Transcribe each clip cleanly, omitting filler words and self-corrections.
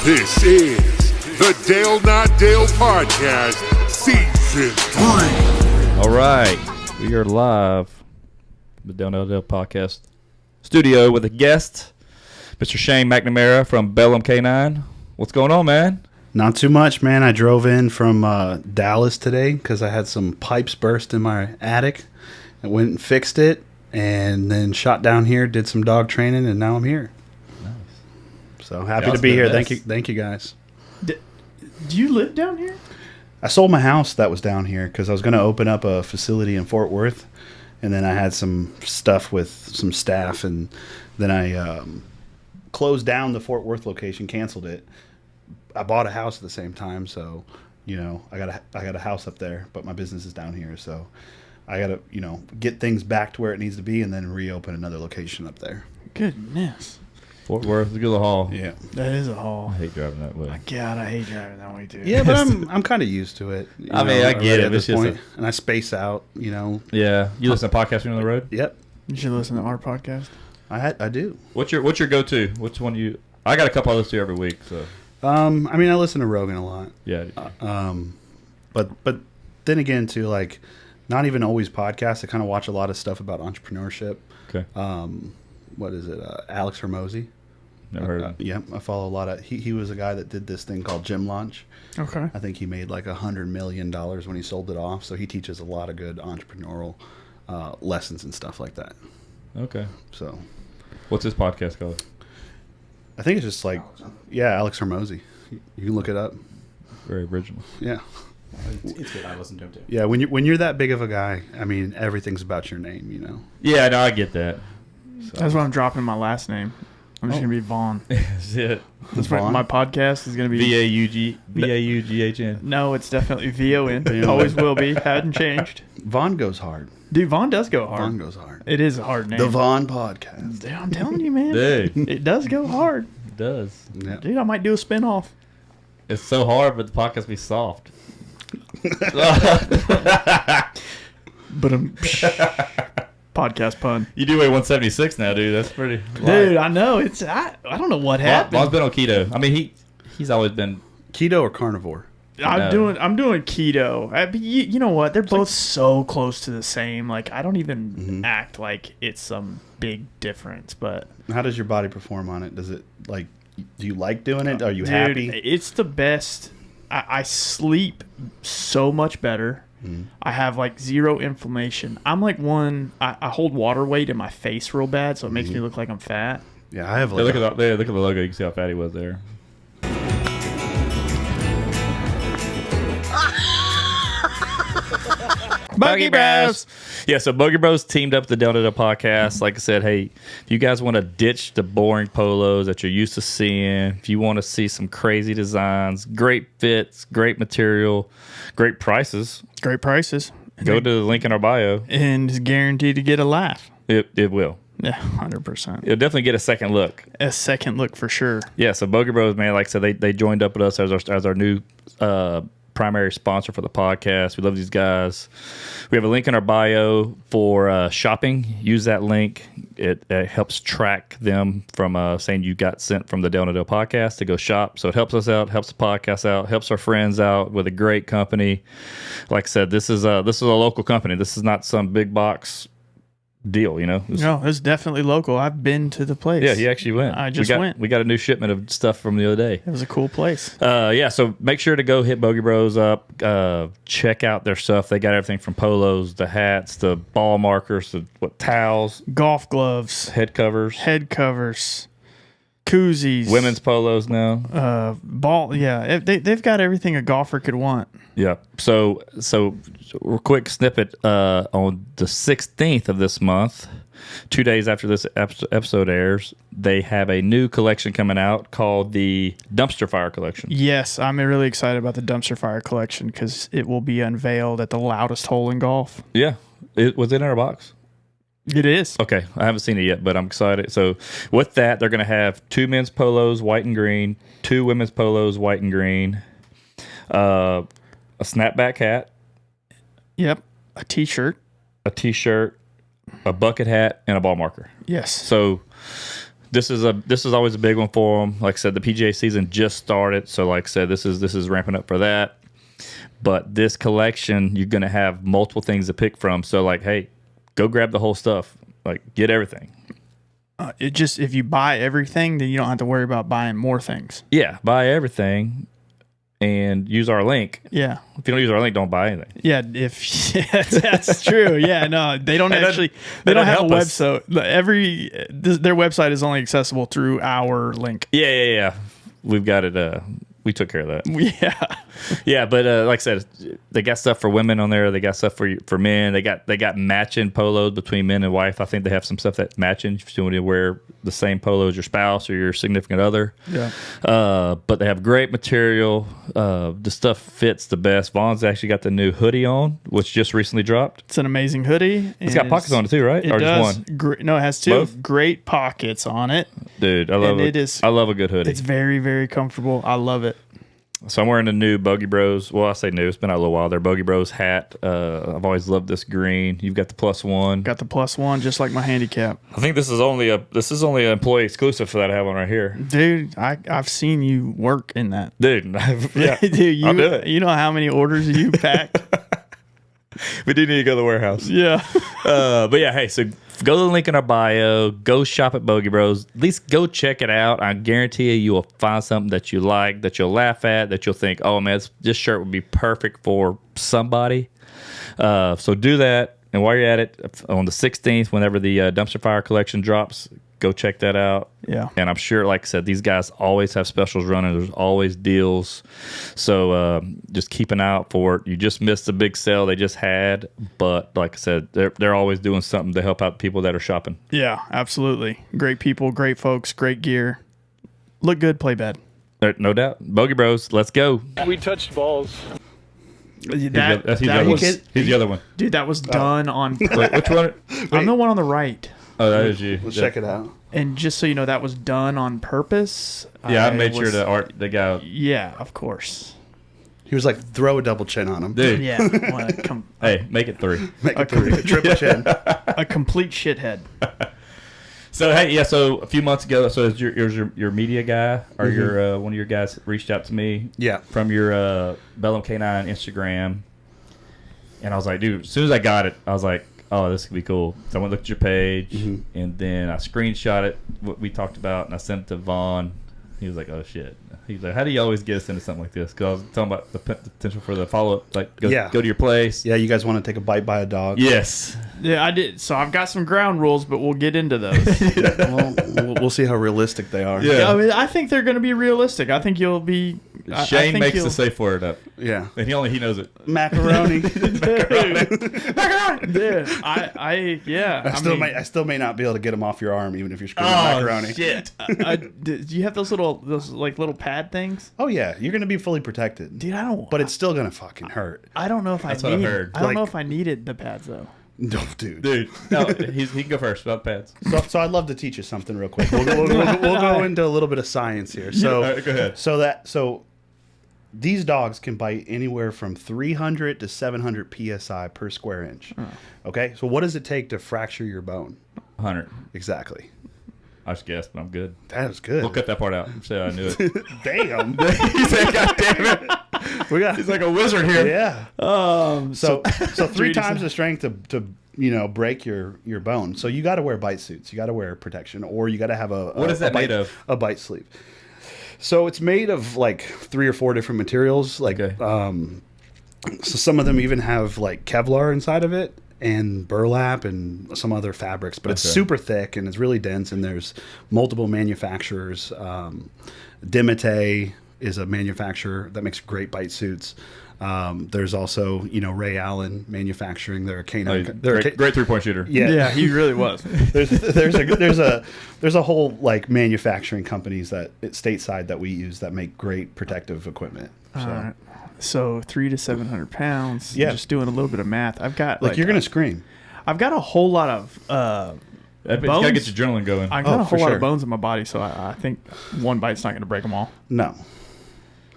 This is the Dale Not Dale Podcast, Season 3. All right. We are live from the Dale Not Dale Podcast studio with a guest, Mr. Shane McNamara from Bellum K9. What's going on, man? Not too much, man. I drove in from Dallas today because I had some pipes burst in my attic. I went and fixed it and then shot down here, did some dog training, and now I'm here. So happy to be here. Thank you guys. Do you live down here? I sold my house that was down here because I was going to open up a facility in Fort Worth, and then I had some stuff with some staff, and then I closed down the Fort Worth location, canceled it. I bought a house at the same time, so I got a house up there, but my business is down here, so I got to get things back to where it needs to be, and then reopen another location up there. Goodness. Fort Worth is a good haul. Yeah, That is a haul. I hate driving that way. God, I hate driving that way too. yeah, but I'm kind of used to it. I mean, I get it. At this It's just point, and I space out. Yeah. You listen to podcasts when you're on the road? Yep, You should listen to our podcast. I do. What's your go-to? Which one you... I got a couple I listen to every week, so... I mean, I listen to Rogan a lot. Yeah. But then again, too, like, not even always podcasts. I kind of watch a lot of stuff about entrepreneurship. Okay. What is it? Alex Hormozy. Never heard of him. Yeah, I follow a lot of. He was a guy that did this thing called Gym Launch. Okay. I think he made like $100 million when he sold it off. So he teaches a lot of good entrepreneurial lessons and stuff like that. Okay. So, What's his podcast called? I think it's just like, Alex Hormozy. You can look it up. Very original. Yeah. It's good. I listen to him too. Yeah, when you're that big of a guy, I mean, everything's about your name, Yeah, no, I get that. So. That's why I'm dropping my last name. I'm just going to be Vaughn. That's it. That's my podcast is going to be... V-A-U-G-H-N. No, it's definitely V-O-N. Always will be. Hadn't changed. Vaughn goes hard. Dude, Vaughn does go hard. Vaughn goes hard. It is a hard name. The Vaughn Podcast. Dude, I'm telling you, man. Dude. It does go hard. It does. Yeah. Dude, I might do a spinoff. It's so hard, but the podcast be soft. But podcast pun. You do weigh 176 now, dude. That's pretty Dude, light. I know. I don't know what happened. Vaughn's been on keto. I mean, he's always been... Keto or carnivore? I'm doing keto. You know what? They're both so close to the same. Like, I don't even act like it's some big difference. But How does your body perform on it? Does it, like, do you like doing it? Are you dude, happy? it's the best. I sleep so much better. I have like zero inflammation. I'm like I hold water weight in my face real bad, so it makes me look like I'm fat. Yeah, I have Yeah, like look at the logo. You can see how fat he was there. Bogey Bros. Yeah, so Bogey Bros teamed up with the Dale Not Dale Podcast. Like I said, hey, if you guys want to ditch the boring polos that you're used to seeing, if you want to see some crazy designs, great fits, great material, great prices, Great prices. go to the link in our bio. And it's guaranteed to get a laugh. It will. Yeah, 100%. It'll definitely get a second look. A second look for sure. Yeah, so Bogey Bros, man, like I said, they joined up with us as our new primary sponsor for the podcast. We love these guys. We have a link in our bio for shopping. Use that link. It helps track them from saying you got sent from the Dale Not Dale Podcast to go shop. So it helps us out, helps the podcast out, helps our friends out with a great company. Like I said, this is a local company. This is not some big box deal, No, it's definitely local. I've been to the place. Yeah, he actually went. I went. We got a new shipment of stuff from the other day. It was a cool place. Yeah, so make sure to go hit Bogey Bros up. Check out their stuff. They got everything from polos, the hats, the ball markers, towels, Golf gloves, head covers, koozies, women's polos now. ball. Yeah, they've got everything a golfer could want. Yeah. So a quick snippet on the 16th of this month, 2 days after this episode airs, they have a new collection coming out called the Dumpster Fire Collection. Yes, I'm really excited about the Dumpster Fire Collection because it will be unveiled at the loudest hole in golf. Yeah. Was it in our box? It is. Okay, I haven't seen it yet, but I'm excited. So with that, they're going to have 2 men's polos, white and green, 2 women's polos, white and green, a snapback hat. Yep. A t-shirt. A t-shirt, a bucket hat, and a ball marker. Yes. So this is always a big one for them. Like I said, the PGA season just started, so like I said, this is ramping up for that. But this collection, you're gonna have multiple things to pick from. So like, hey, go grab the whole stuff. Like, get everything. It just, if you buy everything, then you don't have to worry about buying more things. Yeah, buy everything and use our link. Yeah. If you don't use our link, don't buy anything. Yeah, that's true. Yeah, no, they don't actually. They don't have a website. Their website is only accessible through our link. Yeah. We've got it. We took care of that. Yeah. Yeah, but like I said, they got stuff for women on there. They got stuff for men. They got matching polos between men and wife. I think they have some stuff that's matching if you want to wear the same polo as your spouse or your significant other. Yeah. But they have great material. The stuff fits the best. Vaughn's actually got the new hoodie on, which just recently dropped. It's an amazing hoodie. It's got pockets on it too, right? It or does. just one? No, it has two. Both? Great pockets on it. Dude, I love it. I love a good hoodie. It's very, very comfortable. I love it. So I'm wearing the new Bogey Bros. Well, I say new. It's been out a little while. They're Bogey Bros hat. I've always loved this green. You've got the +1. Got the +1, just like my handicap. I think this is only an employee exclusive for that I have on right here. Dude, I've seen you work in that. Dude, yeah. Dude, I'll do it. You know how many orders you packed? We do need to go to the warehouse. Yeah. But yeah, hey, so go to the link in our bio. Go shop at Bogey Bros. At least go check it out. I guarantee you will find something that you like, that you'll laugh at, that you'll think, oh, man, this shirt would be perfect for somebody. So do that. And while you're at it, on the 16th, whenever the Dumpster Fire collection drops, go check that out. Yeah. And I'm sure, like I said, these guys always have specials running. There's always deals. So just keep an eye out for it. You just missed the big sale they just had. But like I said, they're always doing something to help out people that are shopping. Yeah, absolutely. Great people, great folks, great gear. Look good, play bad. No doubt. Bogey Bros, let's go. We touched balls. He's the other one. Dude, that was done on. Wait, which one? I'm the one on the right. Oh, that is you. Let's check it out. And just so you know, that was done on purpose. Yeah, I made sure the guy. Yeah, of course. He was like, throw a double chin on him. Dude. Yeah. Hey, make it 3. Make it 3. Triple chin. A complete shithead. So hey, yeah. So a few months ago, so is your media guy or your one of your guys reached out to me. Yeah. From your Bellum K9 Instagram, and I was like, dude, as soon as I got it, I was like, oh, this could be cool. So I went and looked at your page, and then I screenshot it, what we talked about, and I sent it to Vaughn. He was like, oh, shit. He's like, how do you always get us into something like this? Because I was talking about the potential for the follow-up, like go to your place. Yeah, you guys want to take a bite by a dog? Yes. Yeah, I did. So I've got some ground rules, but we'll get into those. We'll see how realistic they are. Yeah. I mean, I think they're going to be realistic. I think you'll be. Shane makes the safe word up. Yeah. And he knows it. Macaroni. Macaroni. Dude, I still may not be able to get them off your arm, even if you're screaming macaroni. Shit. Do you have those little pad things? Oh yeah, you're gonna be fully protected, dude. I don't. But it's still gonna fucking hurt. I don't know if That's what I heard. I don't know if I needed the pads though. No, dude. No, he can go first without pads. So I'd love to teach you something real quick. We'll go into a little bit of science here. So all right, go ahead. So these dogs can bite anywhere from 300 to 700 psi per square inch. Oh. Okay, so what does it take to fracture your bone? 100. Exactly. I just guessed, but I'm good. That is good. We'll cut that part out. Say I knew it. Damn. He's like, God damn it. He's like a wizard here. Yeah. So 3 times the strength to break your bone. So you got to wear bite suits. You got to wear protection, or you got to have what is that made of? A bite sleeve. So it's made of like 3 or 4 different materials. Like, so some of them even have like Kevlar inside of it, and burlap and some other fabrics, but it's super thick and it's really dense, and there's multiple manufacturers. Dimite is a manufacturer that makes great bite suits. There's also, Ray Allen Manufacturing. They're a canine. Great 3-point shooter. Yeah, he really was. There's a whole like manufacturing companies that stateside that we use that make great protective equipment. So. All right. So 300 to 700 pounds. Yeah. Just doing a little bit of math. I've got you're gonna scream. I've got a whole lot of you gotta get your adrenaline going. I got a whole lot of bones in my body, so I think one bite's not gonna break them all. No.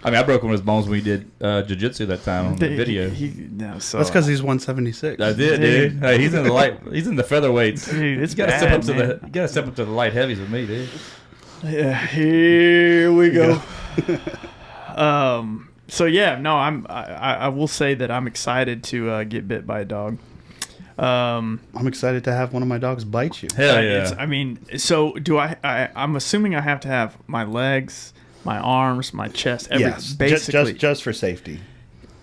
I mean, I broke one of his bones when we did jiu-jitsu that time on the video. That's because he's 176. I did, dude. Hey, he's in the featherweights. Dude, it's You gotta bad, step up to the light heavies with me, dude. Yeah, here we go. So yeah, no, I will say that I'm excited to get bit by a dog. I'm excited to have one of my dogs bite you. Hell yeah. I mean, so do I'm assuming I have to have my legs, my arms, my chest, Yes, basically. just for safety.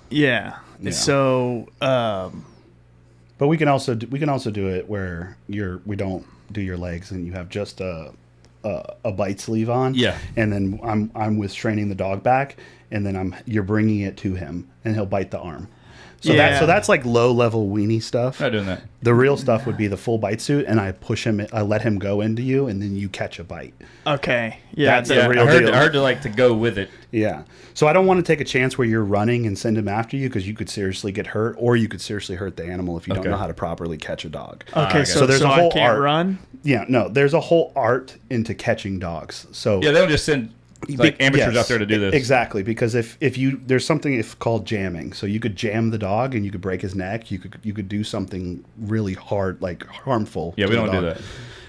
Yeah. Yeah. So, But we can also do it where we don't do your legs and you have just a bite sleeve on. Yeah. And then I'm restraining the dog back, and then you're bringing it to him, and he'll bite the arm. So that's like low level weenie stuff. Not doing that. The real stuff would be the full bite suit, and I let him go into you, and then you catch a bite. okay. Yeah. That's the real deal. I heard to go with it. Yeah. So I don't want to take a chance where you're running and send him after you, because you could seriously get hurt, or you could seriously hurt the animal if you don't Okay. know how to properly catch a dog. Okay. So there's a I whole can't art. run. Yeah, no, there's a whole art into catching dogs. So Yeah, they don't just send amateurs out there to do this. Exactly, because if there's something called jamming. So you could jam the dog and you could break his neck. You could do something really hard, like harmful. Yeah, to we the don't do dog. that.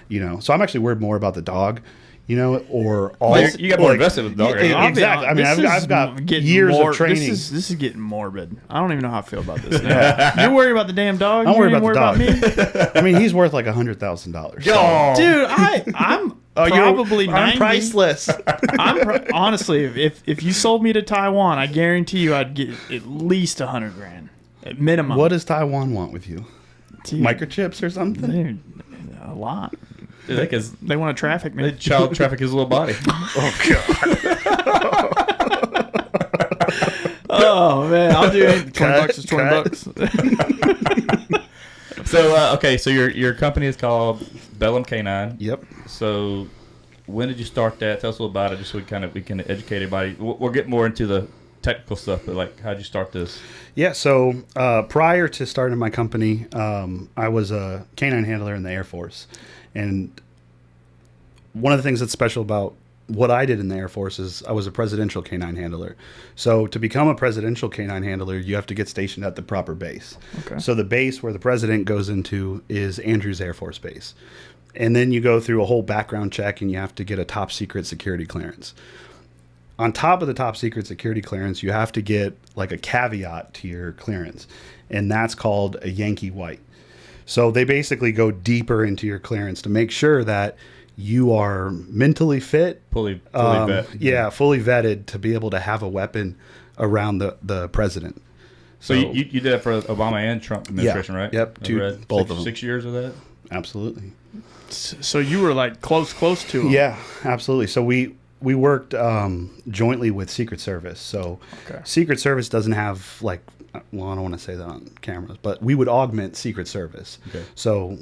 You know, so I'm actually worried more about the dog. You know, or all You got more invested with the dog. Right? Exactly. I mean, I've got getting years of training. This is getting morbid. I don't even know how I feel about this now. You're worried about the damn dog. I'm worried You about ain't the dog. about me, I mean, he's worth like $100,000. Oh. dude. I'm probably 90. I'm priceless. Honestly, if you sold me to Taiwan, I guarantee you I'd get at least $100,000 at minimum. What does Taiwan want with you? Dude, Microchips or something? dude, a lot. Because They want to traffic me. they child traffic his little body. Oh man, I'll do it. $20 is $20. So okay, so your company is called Bellum K9. Yep. So when did you start that? Tell us a little about it, just so we can educate everybody. We'll get more into the technical stuff, but like, how'd you start this? Yeah, so prior to starting my company, I was a canine handler in the Air Force. And one of the things that's special about what I did in the Air Force is I was a presidential canine handler. So to become a presidential canine handler, you have to get stationed at the proper base. Okay. So the base where the president goes into is Andrews Air Force Base. And then you go through a whole background check, and you have to get a top secret security clearance. On top of the top secret security clearance, you have to get like a caveat to your clearance, and that's called a Yankee White. So they basically go deeper into your clearance to make sure that you are mentally fit, Fully vet. yeah, fully vetted to be able to have a weapon around the president. So you did that for Obama and Trump administration, right? Yep, both of them. 6 years of that. Absolutely. So you were like close to him. Yeah, absolutely. So we worked jointly with Secret Service. So Okay. Secret Service doesn't have like, well, I don't want to say that on cameras, but we would augment Secret Service. Okay. So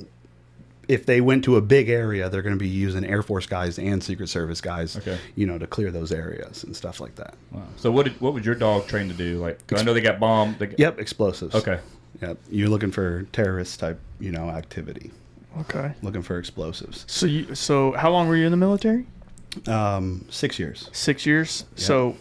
if they went to a big area, they're going to be using Air Force guys and Secret Service guys, Okay. to clear those areas and stuff like that. Wow. So what was your dog trained to do? Like, 'cause I know they got bombed. Yep, explosives. Okay. Yep, you're looking for terrorist type, activity. Okay. Looking for explosives. So how long were you in the military? 6 years. 6 years. So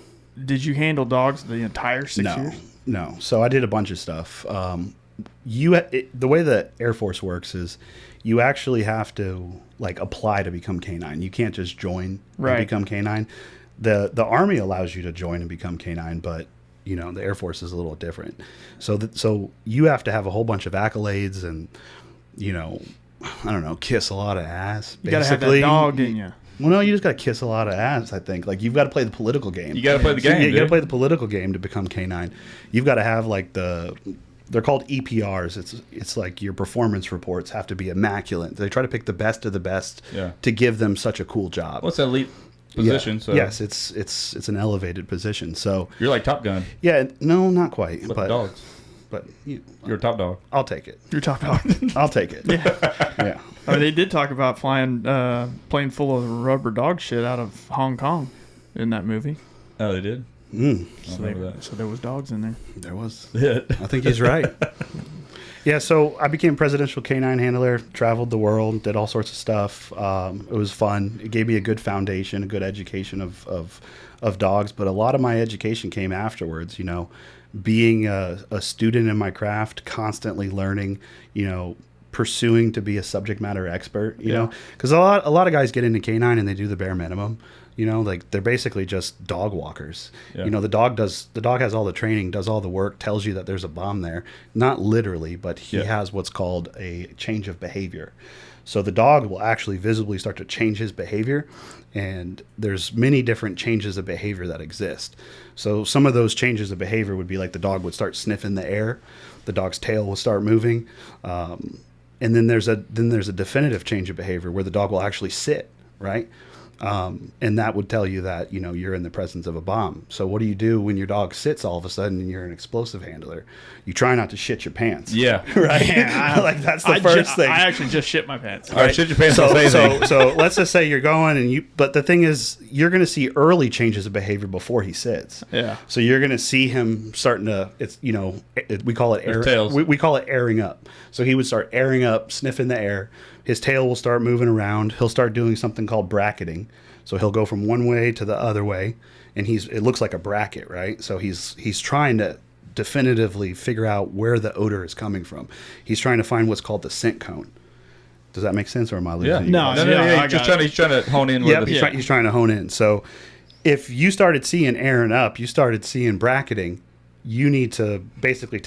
did you handle dogs the entire 6 years? No. So I did a bunch of stuff. The way the Air Force works is you actually have to like apply to become K9. You can't just join Right. and become K9. The Army allows you to join and become K9, but the Air Force is a little different. So you have to have a whole bunch of accolades and I don't know, kiss a lot of ass. You got to have that dog in you. Well, no, you just got to kiss a lot of ass, I think. Like, you've got to play the political game. You got to play the game. You got to play the political game to become K9. You've got to have, like, they're called EPRs. It's like your performance reports have to be immaculate. They try to pick the best of the best to give them such a cool job. What's that elite position? Yeah. So Yes, it's an elevated position. So you're like Top Gun. yeah, no, not quite. But But dogs. But You're a top dog. I'll take it. You're top dog. I'll take it. Yeah. I mean, they did talk about flying plane full of rubber dog shit out of Hong Kong in that movie. Oh, they did? Mm, I remember that. So there was dogs in there. there was. Yeah. I think he's right. Yeah, so I became presidential canine handler, traveled the world, did all sorts of stuff. It was fun. It gave me a good foundation, a good education of dogs. But a lot of my education came afterwards, being a student in my craft, constantly learning, pursuing to be a subject matter expert, you know, because a lot of guys get into canine and they do the bare minimum. Like they're basically just dog walkers. Yeah. The dog has all the training, does all the work, tells you that there's a bomb there. Not literally, but he has what's called a change of behavior. So the dog will actually visibly start to change his behavior, and there's many different changes of behavior that exist. So some of those changes of behavior would be like the dog would start sniffing the air, the dog's tail will start moving, and then there's a definitive change of behavior where the dog will actually sit, right? And that would tell you that, you're in the presence of a bomb. So what do you do when your dog sits all of a sudden and you're an explosive handler? You try not to shit your pants. Yeah. Right? Yeah, like that's the first thing. I actually just shit my pants. All right, shit your pants. So let's just say you're going but the thing is, you're going to see early changes of behavior before he sits. Yeah. So you're going to see him starting to, we call it air. tails. We call it airing up. So he would start airing up, sniffing the air. His tail will start moving around. He'll start doing something called bracketing. So he'll go from one way to the other way, and it looks like a bracket, right? So he's trying to definitively figure out where the odor is coming from. He's trying to find what's called the scent cone. Does that make sense, or am I losing you? No, guys? He's trying to hone in. Yep, he's trying to hone in. So if you started seeing airing up, you started seeing bracketing, you need to basically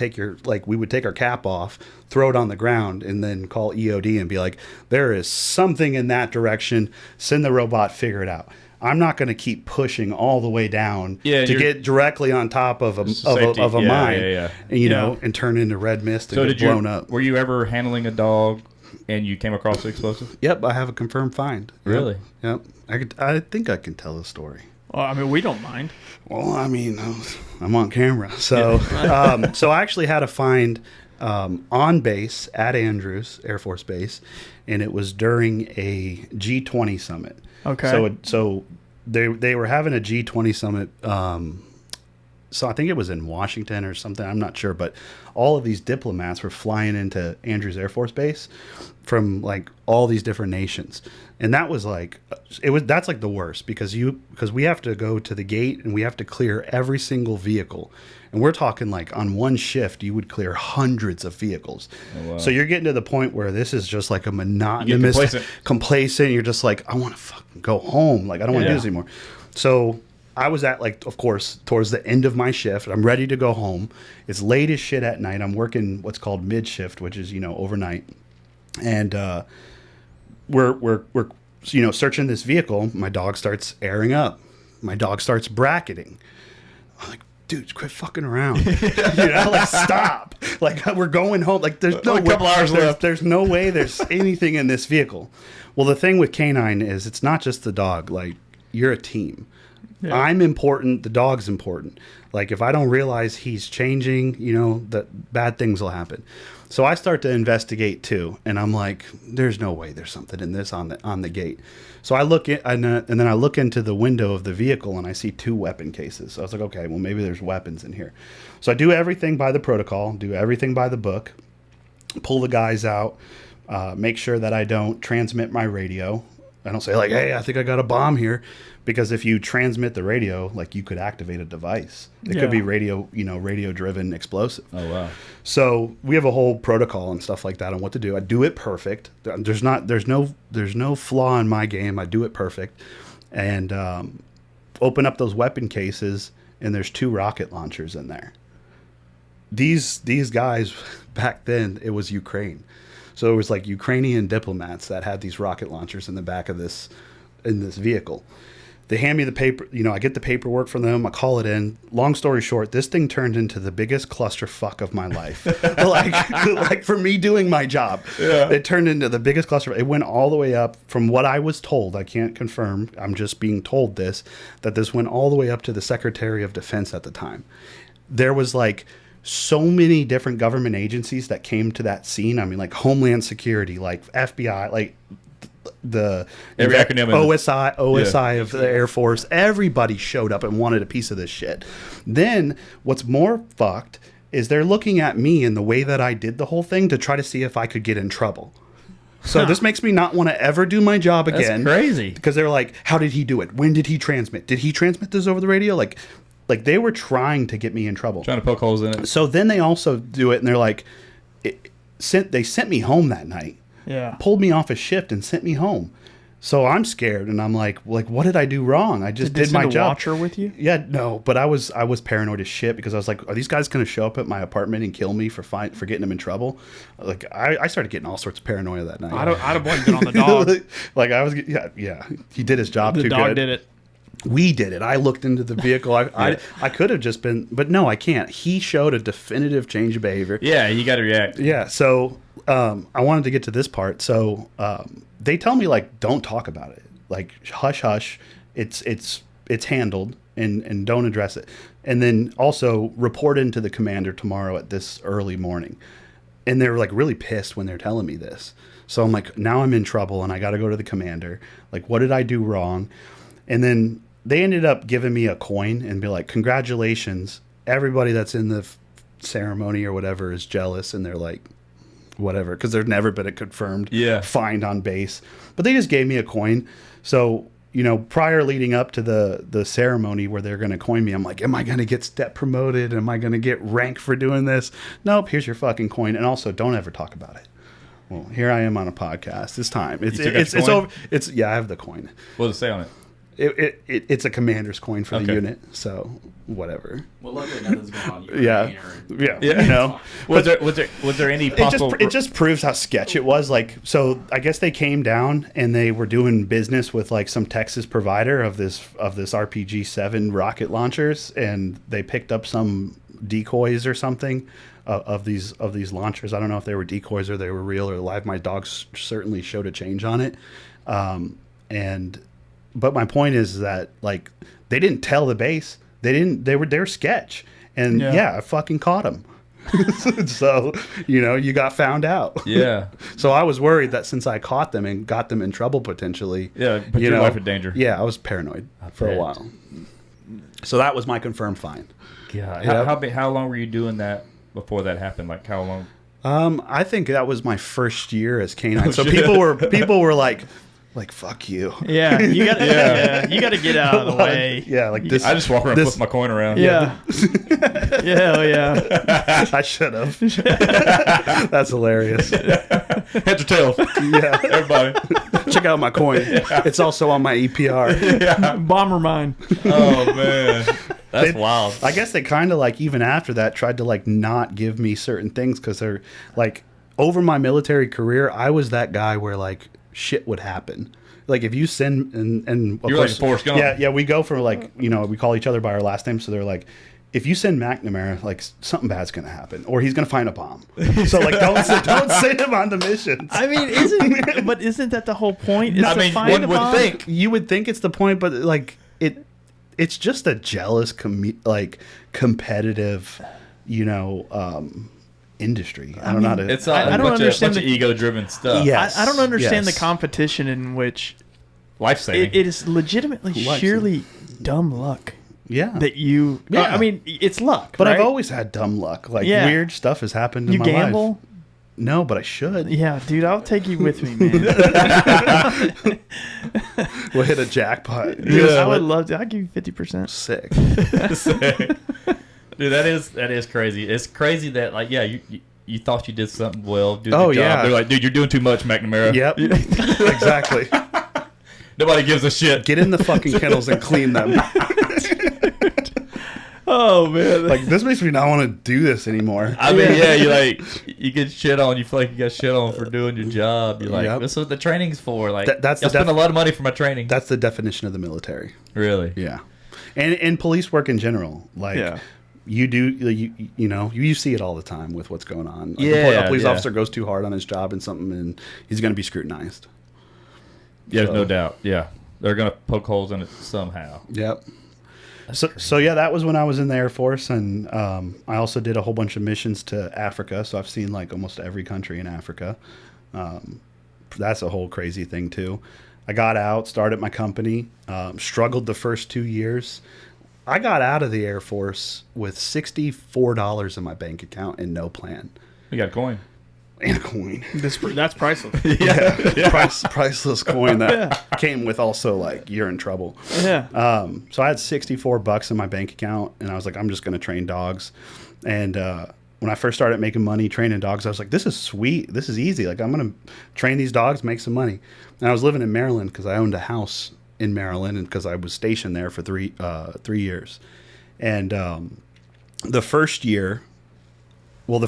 we would take our cap off, throw it on the ground, and then call EOD and be like, there is something in that direction. Send the robot, figure it out. I'm not going to keep pushing all the way down to get directly on top of a mine, and turn into red mist and get blown up. Were you ever handling a dog and you came across the explosive? Yep, I have a confirmed find. Really? Yep. I think I can tell the story. Well, I mean, we don't mind. Well, I mean, I'm on camera. So so I actually had a find on base at Andrews Air Force Base, and it was during a G20 Summit. Okay. So they were having a G20 Summit. So I think it was in Washington or something. I'm not sure, but all of these diplomats were flying into Andrews Air Force Base from like all these different nations, and that was like that's like the worst because we have to go to the gate and we have to clear every single vehicle, and we're talking like on one shift you would clear hundreds of vehicles. Oh, wow. So you're getting to the point where this is just like a monotonous, complacent. You're just like, I want to fucking go home. Like I don't want to do this anymore. So I was at of course, towards the end of my shift. I'm ready to go home. It's late as shit at night. I'm working what's called mid shift, which is, overnight. And we're searching this vehicle. My dog starts airing up. My dog starts bracketing. I'm like, dude, quit fucking around. Stop. Like, we're going home. Like, there's no a couple hours left. There's no way there's anything in this vehicle. Well, the thing with canine is it's not just the dog. Like, you're a team. Yeah. I'm important. The dog's important. Like if I don't realize he's changing, that bad things will happen. So I start to investigate too, and I'm like, "There's no way there's something in this on the gate." So I look at and then I look into the window of the vehicle and I see 2 weapon cases. So I was like, "Okay, well maybe there's weapons in here." So I do everything by the protocol, do everything by the book, pull the guys out, make sure that I don't transmit my radio. I don't say like, "Hey, I think I got a bomb here," because if you transmit the radio, like you could activate a device. It could be radio-driven explosive. Oh wow! So we have a whole protocol and stuff like that on what to do. I do it perfect. There's no flaw in my game. I do it perfect, and open up those weapon cases, and there's 2 rocket launchers in there. These guys back then, it was Ukraine. So it was like Ukrainian diplomats that had these rocket launchers in the back of this vehicle. They hand me the paper, I get the paperwork from them, I call it in. Long story short, this thing turned into the biggest clusterfuck of my life. like for me doing my job. Yeah. It turned into the biggest cluster. It went all the way up from what I was told. I can't confirm. I'm just being told that this went all the way up to the Secretary of Defense at the time. There was like so many different government agencies that came to that scene. I mean, like Homeland Security, like FBI, like every acronym OSI of the Air Force. Everybody showed up and wanted a piece of this shit. Then what's more fucked is they're looking at me and the way that I did the whole thing to try to see if I could get in trouble. So this makes me not want to ever do my job again. That's crazy. Because they're like, how did he do it? When did he transmit? Did he transmit this over the radio? Like they were trying to get me in trouble. Trying to poke holes in it. So then they also do it, and they're like, they sent me home that night. Yeah. Pulled me off a shift and sent me home. So I'm scared, and I'm like, what did I do wrong? I just did my job. Watcher with you? Yeah, no, but I was paranoid as shit because I was like, are these guys going to show up at my apartment and kill me for getting them in trouble? Like I started getting all sorts of paranoia that night. I'd have blamed it on the dog. Like I was, yeah, he did his job too good. The dog did it. We did it. I looked into the vehicle. I could have just been, but no, I can't. He showed a definitive change of behavior. Yeah, you got to react. Yeah, so I wanted to get to this part. So they tell me, like, don't talk about it. Like, hush, hush. It's handled, and don't address it. And then also report into the commander tomorrow at this early morning. And they were, like, really pissed when they're telling me this. So I'm like, now I'm in trouble, and I got to go to the commander. Like, what did I do wrong? And then they ended up giving me a coin and be like, congratulations. Everybody that's in the ceremony or whatever is jealous, and they're like, whatever, because there's never been a confirmed find on base. But they just gave me a coin. So, prior leading up to the ceremony where they're going to coin me, I'm like, am I going to get step promoted? Am I going to get rank for doing this? Nope, here's your fucking coin. And also, don't ever talk about it. Well, here I am on a podcast. It's time. It's over. I have the coin. What does it say on it? It's a commander's coin for the unit, so whatever. Well, luckily nothing's going on. Yeah. Was there any possible? It just proves how sketch it was. Like, so I guess they came down and they were doing business with like some Texas provider of this RPG-7 rocket launchers, and they picked up some decoys or something of these launchers. I don't know if they were decoys or they were real or live. My dogs certainly showed a change on it, But my point is that, like, they didn't tell the base. They were sketch. And I fucking caught them. So, you got found out. Yeah. So I was worried that since I caught them and got them in trouble potentially. Yeah, put your life in danger. Yeah, I was paranoid for a while. So that was my confirmed find. God. How long were you doing that before that happened? Like, how long? I think that was my first year as K9. So people were like, fuck you. Yeah, you got to get out of the way. Yeah, like this. I just walk around and flip my coin around. Yeah. Hell yeah. I should have. That's hilarious. Heads or tails? Yeah. Everybody. Check out my coin. It's also on my EPR. Yeah. Bomber mine. Oh, man. That's wild. I guess they kind of, like, even after that, tried to, like, not give me certain things because they're, like, over my military career, I was that guy where, like, shit would happen. Like, if you send and of you're course, like Forrest Gump. Yeah, we go for, like, we call each other by our last name, so they're like, if you send McNamara, like, something bad's gonna happen, or he's gonna find a bomb. So, like, don't send him on the missions. I mean, isn't that the whole point? Is to find one a would bomb? think. You would think it's the point, but, like, it's just a jealous, competitive, industry. I don't know how to. It's I don't understand bunch of ego-driven stuff. Yes. I don't understand Yes. the competition in which Life-saving. it is legitimately sheerly dumb luck. Yeah. That you. Yeah. I mean, it's luck. But right? I've always had dumb luck. Like, Yeah. weird stuff has happened in You my gamble? life. No, but I should. Yeah, dude, I'll take you with me, man. We'll hit a jackpot. Dude, I would love to. I'll give you 50%. Sick. Dude, that is crazy. It's crazy that, like, you thought you did something well. Do the Oh, job. yeah. They're like, dude, you're doing too much, McNamara. Yep. Exactly. Nobody gives a shit. Get in the fucking kennels and clean them. Oh, man. Like, this makes me not want to do this anymore. I mean, yeah, you get shit on. You feel like you got shit on for doing your job. You're like, Yep. this is what the training's for. Like, That's I the spend a lot of money for my training. That's the definition of the military. Really? Yeah. And police work in general. Like, Yeah. you do, you see it all the time with what's going on. Like, Yeah, a police yeah. officer goes too hard on his job and something, and he's going to be scrutinized. Yeah, there's no doubt. Yeah. They're going to poke holes in it somehow. Yep. So yeah, that was when I was in the Air Force, and I also did a whole bunch of missions to Africa. So I've seen, like, almost every country in Africa. That's a whole crazy thing too. I got out, started my company, struggled the first 2 years. I got out of the Air Force with $64 in my bank account and no plan. You got a coin. And a coin. That's priceless. Priceless coin that came with also like you're in trouble. Yeah. So I had $64 in my bank account, and I was like, I'm just going to train dogs. And when I first started making money training dogs, I was like, this is sweet. This is easy. Like, I'm going to train these dogs, make some money. And I was living in Maryland because I owned a house in Maryland, and because I was stationed there for 3 years. And the first year, well,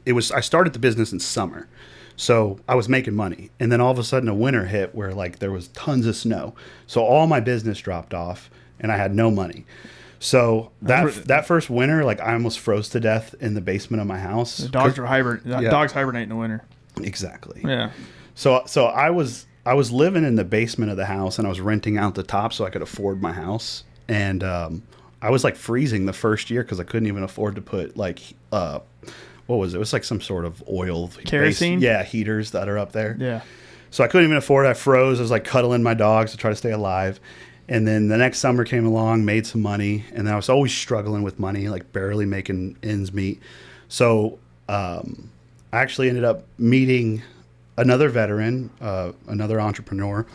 I started the business in summer, so I was making money, and then all of a sudden a winter hit where like there was tons of snow, so all my business dropped off, and I had no money. So that first winter, like I almost froze to death in the basement of my house. Dogs hibernate in the winter. Exactly. Yeah. So I was living in the basement of the house, and I was renting out the top so I could afford my house, and I was like freezing the first year because I couldn't even afford to put like what was it? It was like some sort of oil. Kerosene? Heaters that are up there. Yeah. So I couldn't even afford it. I froze. I was like cuddling my dogs to try to stay alive. And then the next summer came along, made some money. And then I was always struggling with money, like barely making ends meet. So I actually ended up meeting another veteran, another entrepreneur.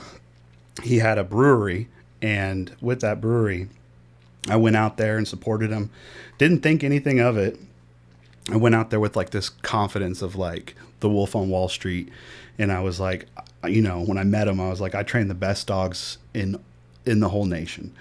He had a brewery. And with that brewery, I went out there and supported him. Didn't think anything of it. I went out there with like this confidence of like the Wolf on Wall Street. And I was like, when I met him, I was like, I train the best dogs in the whole nation.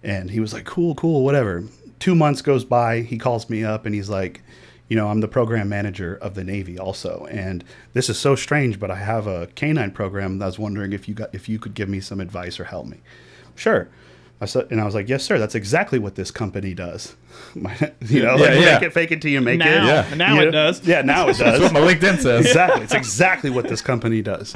And he was like, cool, whatever. 2 months goes by. He calls me up and he's like, I'm the program manager of the Navy also. And this is so strange, but I have a canine program. I was wondering if you could give me some advice or help me. Sure. And I was like, yes, sir. That's exactly what this company does. Fake it till you make it. Yeah. Now it does. Yeah, now it does. That's what my LinkedIn says. Exactly. It's exactly what this company does.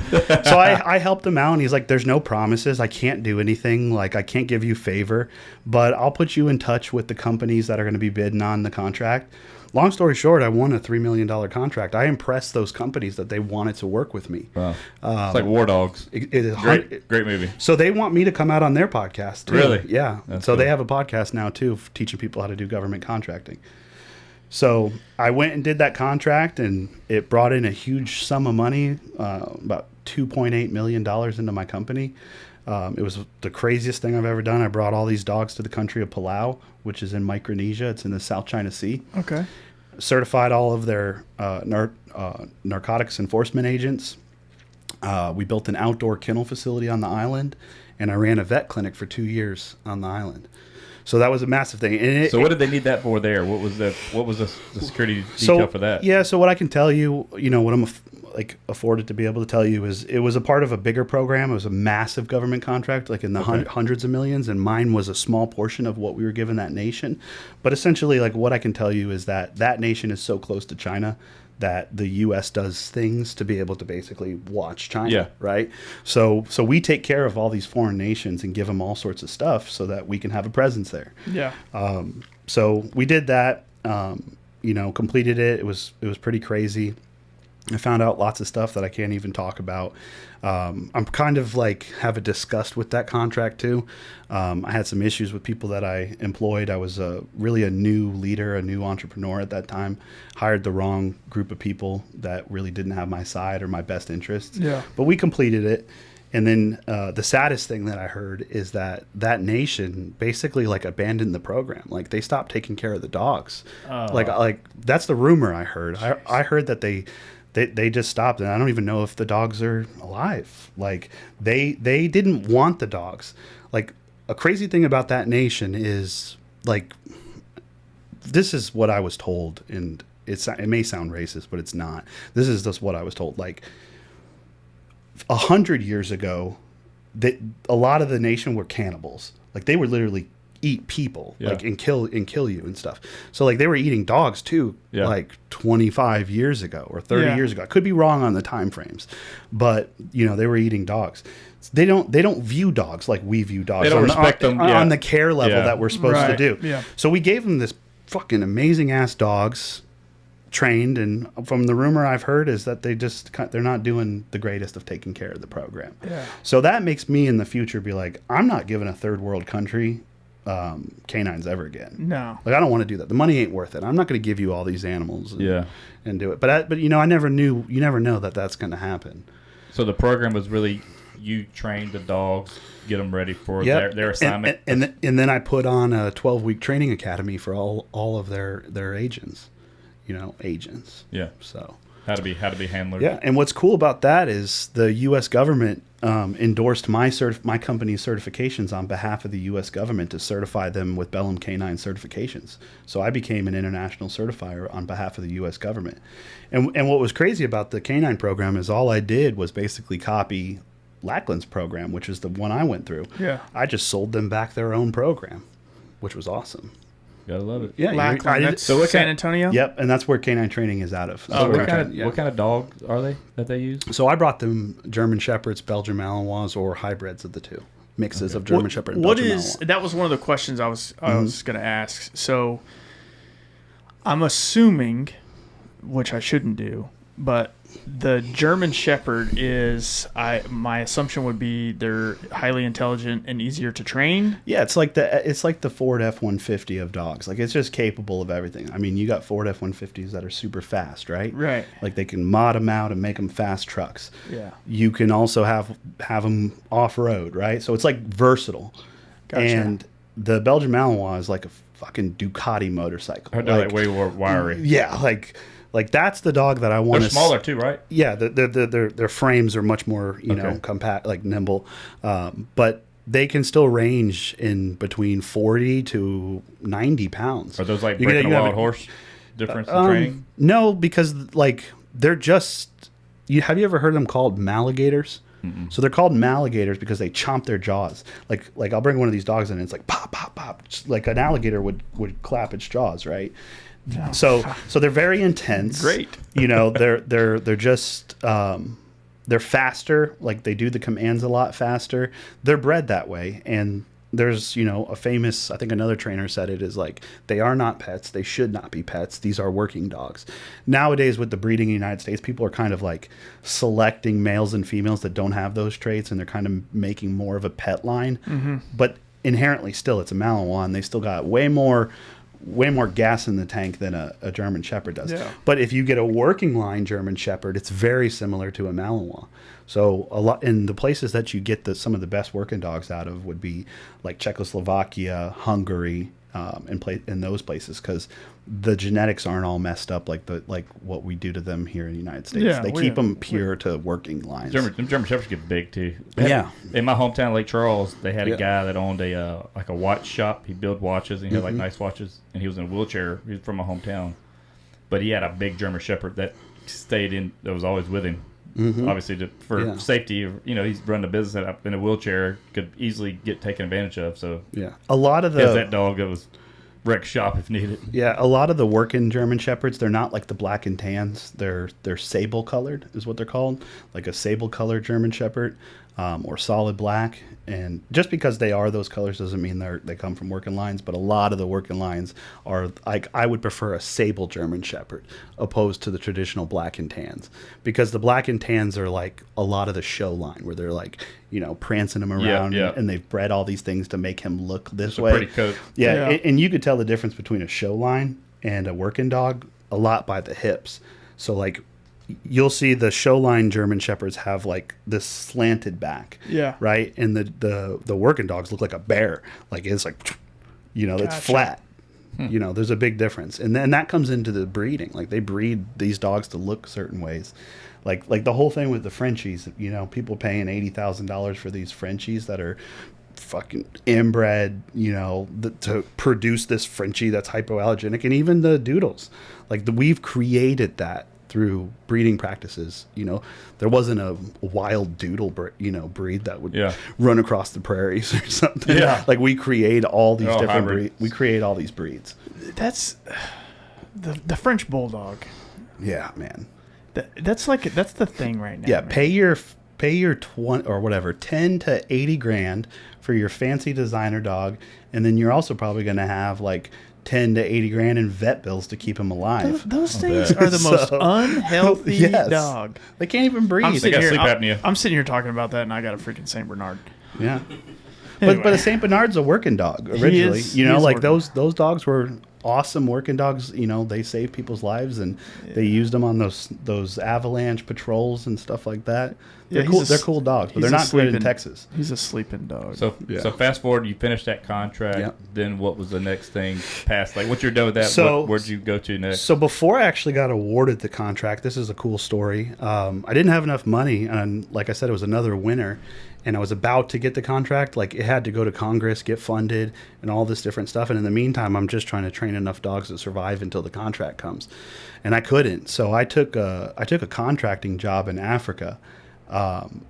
So I helped him out, and he's like, there's no promises. I can't do anything. Like, I can't give you favor, but I'll put you in touch with the companies that are going to be bidding on the contract. Long story short, I won a $3 million contract. I impressed those companies that they wanted to work with me. Wow. It's like War Dogs. It is great movie. So they want me to come out on their podcast too. Really? Yeah. That's so cool. they have a podcast now too, teaching people how to do government contracting. So I went and did that contract, and it brought in a huge sum of money, about $2.8 million into my company. It was the craziest thing I've ever done. I brought all these dogs to the country of Palau, which is in Micronesia. It's in the South China Sea. Okay. Certified all of their narcotics enforcement agents. We built an outdoor kennel facility on the island, and I ran a vet clinic for 2 years on the island. So that was a massive thing. And what did they need that for there? What was the security detail for that? Yeah, so what I can tell you, what I'm afforded to be able to tell you is it was a part of a bigger program. It was a massive government contract, like in the hundreds of millions, and mine was a small portion of what we were given that nation. But essentially, like, what I can tell you is that nation is so close to China that the U.S. does things to be able to basically watch China, right? So we take care of all these foreign nations and give them all sorts of stuff so that we can have a presence there. Yeah. So we did that, completed it. It was pretty crazy. I found out lots of stuff that I can't even talk about. I'm kind of like have a disgust with that contract too. I had some issues with people that I employed. I was really a new leader, a new entrepreneur at that time. Hired the wrong group of people that really didn't have my side or my best interests. Yeah. But we completed it. And then the saddest thing that I heard is that nation basically like abandoned the program. Like they stopped taking care of the dogs. Like that's the rumor I heard. I heard that they just stopped, and I don't even know if the dogs are alive. Like they didn't want the dogs. Like a crazy thing about that nation is like, this is what I was told, and it may sound racist, but it's not. This is just what I was told. Like 100 years ago, that a lot of the nation were cannibals. Like they would literally eat people, like and kill you and stuff. So like they were eating dogs too, like 25 years ago or 30 years ago. I could be wrong on the time frames, but they were eating dogs. They don't view dogs like we view dogs. They don't respect them on the care level that we're supposed to do. Yeah. So we gave them this fucking amazing ass dogs, trained, and from the rumor I've heard is that they're not doing the greatest of taking care of the program. Yeah. So that makes me in the future be like, I'm not giving a third world country canines ever again. No. Like I don't want to do that. The money ain't worth it. I'm not going to give you all these animals. And do it. But you know, I never knew. You never know that that's going to happen. So the program was really you train the dogs, get them ready for their assignment, and then I put on a 12-week training academy for all of their agents. You know, agents. Yeah. So how to be handlers. Yeah, and what's cool about that is the U.S. government endorsed my company's certifications on behalf of the U.S. government to certify them with Bellum K9 certifications. So I became an international certifier on behalf of the U.S. government. And what was crazy about the K9 program is all I did was basically copy Lackland's program, which is the one I went through. Yeah. I just sold them back their own program, which was awesome. Gotta love it. Yeah, Lackland, that's San Antonio? Yep, and that's where K9 training is out of. So what kind of dogs are they that they use? So I brought them German Shepherds, Belgian Malinois, or hybrids of the two. Mixes of German Shepherd and Belgian Malinois. That was one of the questions I was going to ask. So I'm assuming, which I shouldn't do, but the German Shepherd my assumption would be they're highly intelligent and easier to train. Yeah, it's like the Ford F-150 of dogs. Like it's just capable of everything. I mean, you got Ford F-150s that are super fast, right? Right. Like they can mod them out and make them fast trucks. Yeah. You can also have them off-road, right? So it's like versatile. Gotcha. And the Belgian Malinois is like a fucking Ducati motorcycle. They're like way more wiry. Yeah, like that's the dog that I want. They're smaller too, right? Yeah, their frames are much more compact, like nimble, but they can still range in between 40 to 90 pounds. Are those like breaking a wild horse difference in training? No, because like they're just. Have you ever heard them called maligators? Mm-mm. So they're called maligators because they chomp their jaws. Like I'll bring one of these dogs in and it's like pop pop pop, just like an alligator would clap its jaws, right? No. So they're very intense. Great. You know, they're just they're faster. Like they do the commands a lot faster. They're bred that way. And there's, a famous, I think another trainer said it is like, they are not pets. They should not be pets. These are working dogs. Nowadays with the breeding in the United States, people are kind of like selecting males and females that don't have those traits. And they're kind of making more of a pet line. Mm-hmm. But inherently still it's a Malinois. And they still got way more gas in the tank than a German Shepherd does. Yeah. But if you get a working line German Shepherd, it's very similar to a Malinois. So a lot in the places that you get some of the best working dogs out of would be like Czechoslovakia, Hungary, in those places because the genetics aren't all messed up like what we do to them here in the United States. Yeah, they keep them pure to working lines. German Shepherds get big too. In my hometown, Lake Charles, they had a guy that owned a watch shop. He built watches and he had like nice watches, and he was in a wheelchair. He was from my hometown, but he had a big German Shepherd that that was always with him. Mm-hmm. Obviously, for safety, he's running a business up in a wheelchair, could easily get taken advantage of. So a lot of that dog that was wreck shop if needed. Yeah, a lot of the working German Shepherds, they're not like the black and tans. They're sable colored is what they're called, like a sable colored German Shepherd, or solid black. And just because they are those colors doesn't mean they come from working lines. But a lot of the working lines are like, I would prefer a sable German Shepherd opposed to the traditional black and tans, because the black and tans are like a lot of the show line where they're like, prancing him around and they've bred all these things to make him look this way. Pretty coat. Yeah. And you could tell the difference between a show line and a working dog a lot by the hips. So like, you'll see the show line German Shepherds have like this slanted back. Yeah. Right. And the working dogs look like a bear. Like it's like, it's flat. There's a big difference. And then that comes into the breeding. Like they breed these dogs to look certain ways. Like the whole thing with the Frenchies, people paying $80,000 for these Frenchies that are fucking inbred, to produce this Frenchie that's hypoallergenic, and even the doodles. Like we've created that through breeding practices. There wasn't a wild doodle breed that would run across the prairies or something. Yeah. Like we create all these different breeds. We create all these breeds. That's the French Bulldog. Yeah, man. That's the thing right now. Yeah, man. pay your 20 or whatever 10 to 80 grand for your fancy designer dog, and then you're also probably going to have like 10 to 80 grand in vet bills to keep him alive. Those things are the most unhealthy dog. They can't even breathe. They got sleep apnea. I'm sitting here talking about that, and I got a freaking Saint Bernard. Yeah. But a Saint Bernard's a working dog originally. He is like working. those dogs were awesome working dogs. They saved people's lives, and they used them on those avalanche patrols and stuff like that. They're cool. They're cool dogs, but they're not good in Texas. He's a sleeping dog. So fast forward, you finished that contract. Yep. Then what was the next thing past? Like, once you're done with that, So- where'd you go to next? So before I actually got awarded the contract, this is a cool story. I didn't have enough money, and like I said, it was another winter, and I was about to get the contract. Like, it had to go to Congress, get funded, and all this different stuff. And in the meantime, I'm just trying to train enough dogs to survive until the contract comes, and I couldn't. So I took a contracting job in Africa,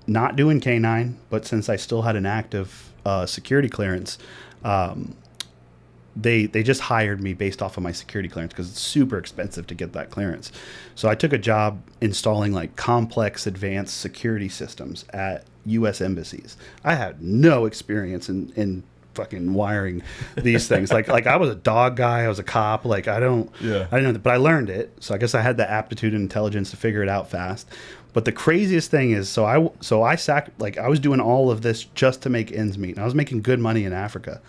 not doing K9, but since I still had an active security clearance. They just hired me based off of my security clearance because it's super expensive to get that clearance. So I took a job installing like complex advanced security systems at U.S. embassies. I had no experience in fucking wiring these things. Like I was a dog guy, I was a cop. Like I didn't know that, but I learned it. So I guess I had the aptitude and intelligence to figure it out fast. But the craziest thing is, I was doing all of this just to make ends meet. And I was making good money in Africa.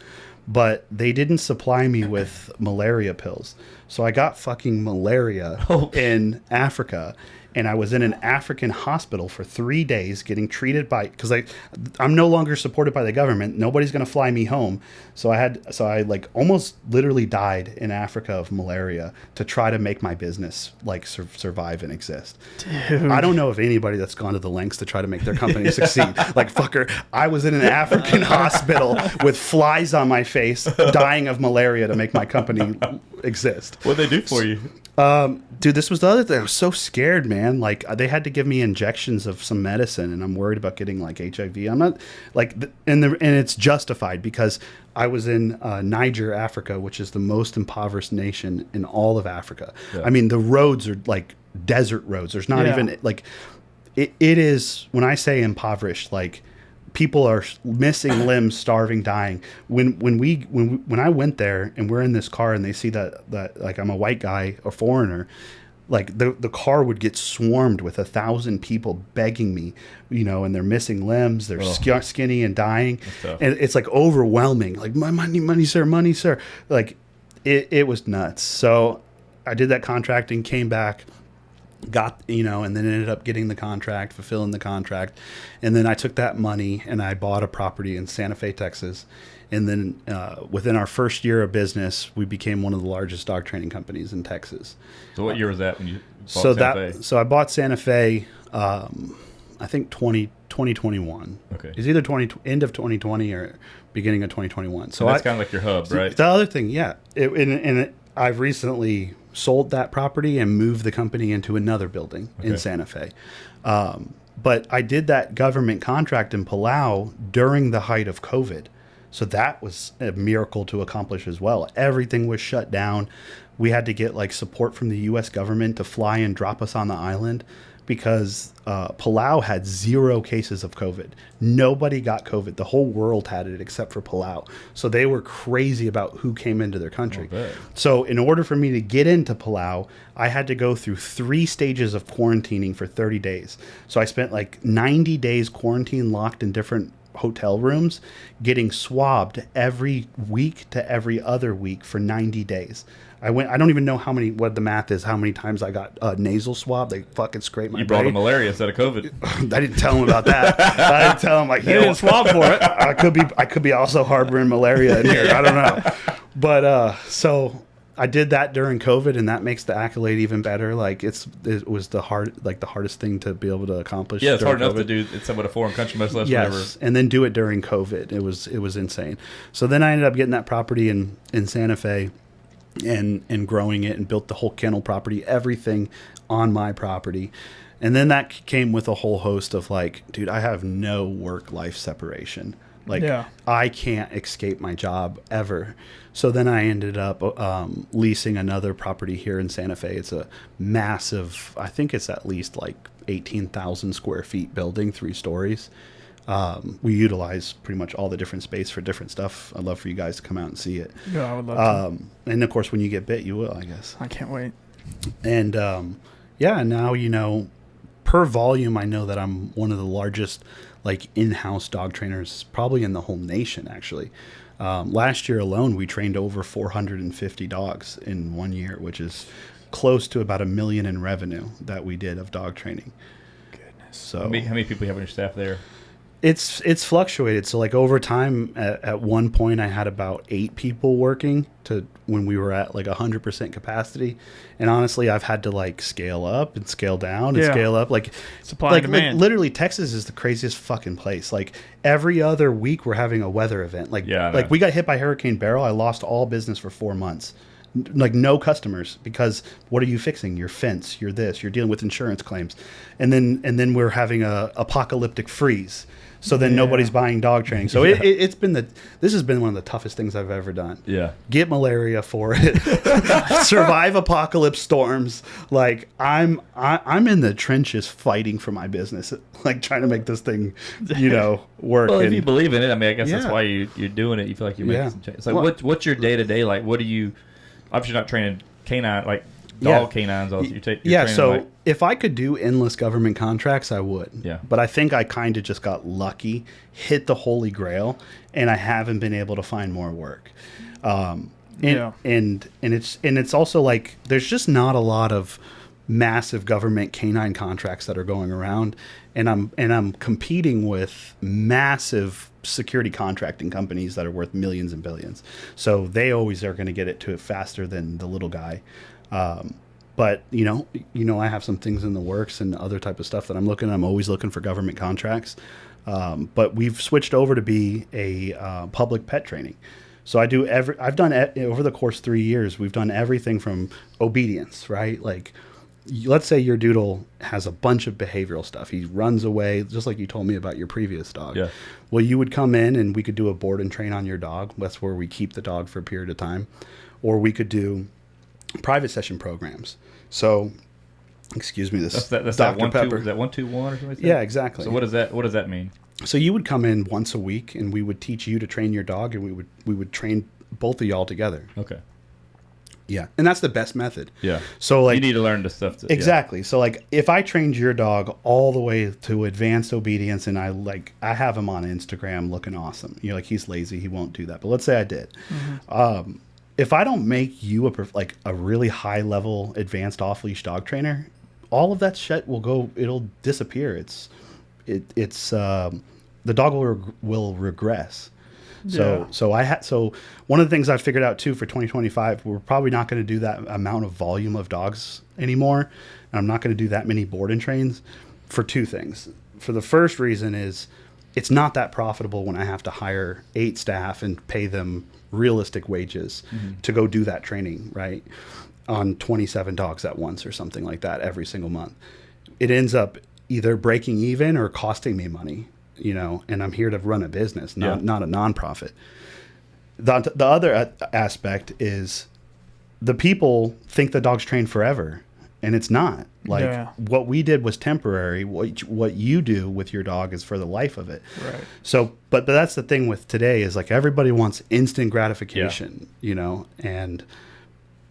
But they didn't supply me with malaria pills. So I got fucking malaria in Africa. And I was in an African hospital for 3 days getting treated because I'm no longer supported by the government. Nobody's going to fly me home. So I like almost literally died in Africa of malaria to try to make my business like survive and exist. Dude. I don't know if anybody that's gone to the lengths to try to make their company succeed. Like, fucker, I was in an African hospital with flies on my face, dying of malaria to make my company exist. What'd they do for you? Dude, this was the other thing. I was so scared, man. Like, they had to give me injections of some medicine, and I'm worried about getting like HIV. I'm not like, and it's justified because I was in Niger, Africa, which is the most impoverished nation in all of Africa. Yeah. I mean, the roads are like desert roads. There's not even like it is. When I say impoverished, like, people are missing limbs, starving, dying. When I went there and we're in this car and they see that like I'm a white guy, a foreigner, like the car would get swarmed with 1,000 people begging me, and they're missing limbs, they're skinny and dying, and it's like overwhelming. Like, my money, sir. Like, it was nuts. So I did that contracting, came back. Got, and then ended up getting the contract, fulfilling the contract. And then I took that money and I bought a property in Santa Fe, Texas. And then within our first year of business, we became one of the largest dog training companies in Texas. So what year was that when you bought Santa Fe? So I bought Santa Fe, I think 2021. Okay. It's either end of 2020 or beginning of 2021. So that's kind of like your hub, right? The other thing, yeah. I've recently sold that property and moved the company into another building in Santa Fe. But I did that government contract in Palau during the height of COVID. So that was a miracle to accomplish as well. Everything was shut down. We had to get like support from the U.S. government to fly and drop us on the island because Palau had 0 cases of COVID. Nobody got COVID. The whole world had it except for Palau. So they were crazy about who came into their country. So in order for me to get into Palau, I had to go through 3 stages of quarantining for 30 days. So I spent like 90 days quarantine locked in different hotel rooms, getting swabbed every week to every other week for 90 days. I don't even know what the math is, how many times I got a nasal swab. They fucking scraped my brain. You brought him malaria instead of COVID. I didn't tell him about that. I didn't tell him, like, he didn't swab for it. I could be also harboring malaria in here. I don't know. But so I did that during COVID, and that makes the accolade even better. Like, it was the hardest thing to be able to accomplish. Yeah, it's hard enough to do in some of a foreign country, much less whatever. And then do it during COVID. It was insane. So then I ended up getting that property in Santa Fe. And growing it and built the whole kennel property, everything on my property. And then that came with a whole host of like, dude, I have no work-life separation. Like, I can't escape my job ever. So then I ended up leasing another property here in Santa Fe. It's a massive, I think it's at least like 18,000 square feet building, 3 stories. We utilize pretty much all the different space for different stuff. I'd love for you guys to come out and see it. Yeah, I would love to. And of course, when you get bit, you will, I guess. I can't wait. And now, per volume, I know that I'm one of the largest like in-house dog trainers probably in the whole nation, actually. Last year alone, we trained over 450 dogs in 1 year, which is close to about $1 million in revenue that we did of dog training. Goodness. So How many people you have on your staff there? It's fluctuated. So like over time, at one point I had about 8 people working to when we were at like 100% capacity. And honestly, I've had to like scale up and scale down and scale up. Like supply and demand. Literally, Texas is the craziest fucking place. Like every other week we're having a weather event. Like like we got hit by Hurricane Beryl. I lost all business for 4 months. Like no customers, because what are you fixing? Your fence, you're this, you're dealing with insurance claims. And then we're having a apocalyptic freeze. So then nobody's buying dog training. So this has been one of the toughest things I've ever done. Yeah. Get malaria for it. Survive apocalypse storms. Like I'm in the trenches fighting for my business, like trying to make this thing, work. Well, if you believe in it, I mean, I guess that's why you're doing it. You feel like you're making some change. So what's your day to day like? What do you? Obviously, you're not training canine like dog canines. Also, you're so if I could do endless government contracts, I would. Yeah. But I think I kind of just got lucky, hit the holy grail, and I haven't been able to find more work. And it's also like there's just not a lot of massive government canine contracts that are going around, and I'm competing with massive security contracting companies that are worth millions and billions. So they always are going to get it to it faster than the little guy. But I have some things in the works and other type of stuff that I'm always looking for government contracts. But we've switched over to be a public pet training. So I've done over the course 3 years, we've done everything from obedience, right? Like, let's say your doodle has a bunch of behavioral stuff. He runs away, just like you told me about your previous dog. Yeah. Well, you would come in and we could do a board and train on your dog. That's where we keep the dog for a period of time. Or we could do private session programs. So, excuse me, that's Dr. that Pepper. Is that 121 or something like that? Yeah, exactly. So what does that mean? So you would come in once a week, and we would teach you to train your dog, and we would train both of y'all together. Okay. Yeah, and that's the best method. Yeah. So like you need to learn the stuff. Exactly. So like if I trained your dog all the way to advanced obedience, and I have him on Instagram looking awesome. Like he's lazy, he won't do that. But let's say I did. Mm-hmm. If I don't make you a really high level advanced off leash dog trainer, all of that shit it'll disappear. The dog will regress. So one of the things I figured out too for 2025, we're probably not going to do that amount of volume of dogs anymore. And I'm not going to do that many board and trains for 2 things. For the first reason is it's not that profitable when I have to hire 8 staff and pay them realistic wages to go do that training, right? On 27 dogs at once or something like that every single month. It ends up either breaking even or costing me money, and I'm here to run a business, not a nonprofit. The other aspect is the people think the dog's trained forever, and it's not. What we did was temporary. What you do with your dog is for the life of it. Right. So, but that's the thing with today is like everybody wants instant gratification, and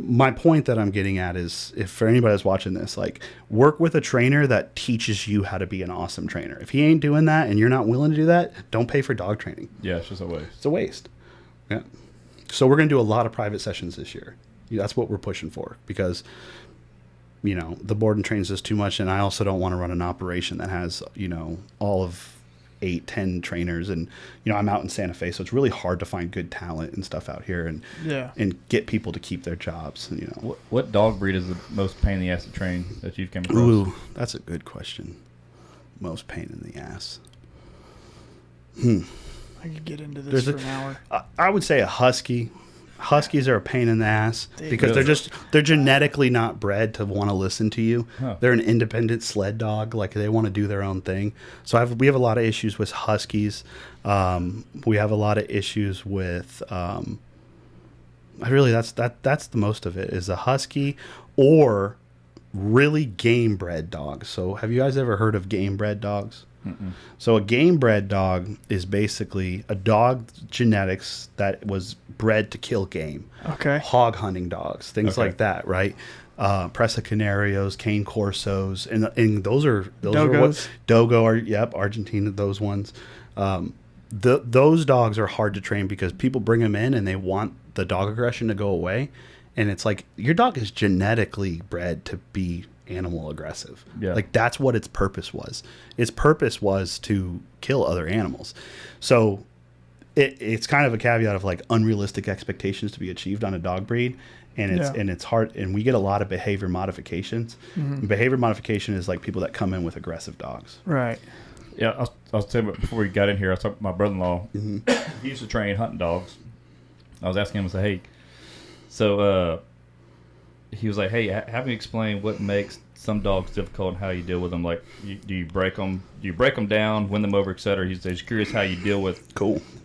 my point that I'm getting at is if for anybody that's watching this, like work with a trainer that teaches you how to be an awesome trainer. If he ain't doing that and you're not willing to do that, don't pay for dog training. Yeah, it's just a waste. It's a waste. Yeah. So we're going to do a lot of private sessions this year. That's what we're pushing for because, the board and trains is too much. And I also don't want to run an operation that has, all of 8-10 trainers. And, I'm out in Santa Fe, so it's really hard to find good talent and stuff out here and get people to keep their jobs. What dog breed is the most pain in the ass to train that you've come across? Ooh, that's a good question. Most pain in the ass. I could get into this for an hour. I would say a husky. Huskies are a pain in the ass because they're genetically not bred to want to listen to you. Huh. They're an independent sled dog, like they want to do their own thing. So we have a lot of issues with huskies. We have a lot of issues with. That's the most of it is a husky or really game bred dogs. So have you guys ever heard of game bred dogs? So a game bred dog is basically a dog genetics that was bred to kill game. Okay. Hog hunting dogs, things Okay. like that, right? Presa Canarios, Cane Corsos, and those are Dogos. what Dogo are. Yep, Argentina, those ones. Those dogs are hard to train because people bring them in and they want the dog aggression to go away, and it's like your dog is genetically bred to be animal aggressive. Yeah. Like that's what its purpose was. Its purpose was to kill other animals. So it's kind of a caveat of like unrealistic expectations to be achieved on a dog breed. And it's hard, and we get a lot of behavior modifications. Behavior modification is like people that come in with aggressive dogs. Right. Yeah, I was telling you before we got in here, I was talking to my brother-in-law. He used to train hunting dogs. I was asking him, I said, hey, so he was like, hey, have me explain what makes some dogs difficult and how you deal with them. Like, do you break them? Do you break them down, win them over, etc.? He's curious how you deal with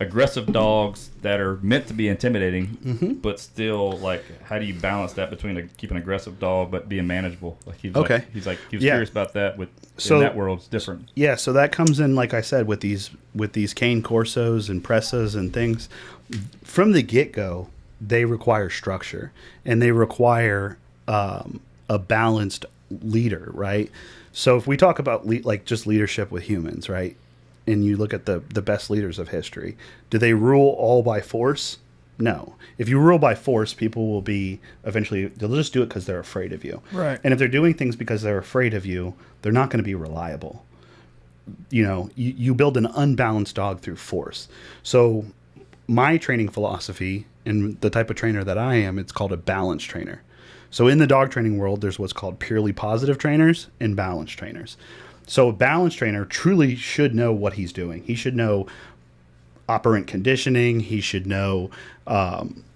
aggressive dogs that are meant to be intimidating, but still, like, how do you balance that between keeping an aggressive dog but being manageable? Like, he was curious about that. In that world, it's different. Yeah, so that comes in, like I said, with these Cane Corsos and Presas and things. From the get-go, they require structure, and they require a balanced leader, right? So if we talk about just leadership with humans, right, and you look at the best leaders of history, do they rule all by force? No. If you rule by force, people will be eventually, they'll just do it because they're afraid of you. Right. And if they're doing things because they're afraid of you, they're not going to be reliable. You know, you build an unbalanced dog through force. So my training philosophy and the type of trainer that I am, it's called a balanced trainer. So in the dog training world, there's what's called purely positive trainers and balanced trainers. So a balanced trainer truly should know what he's doing. He should know operant conditioning. He should know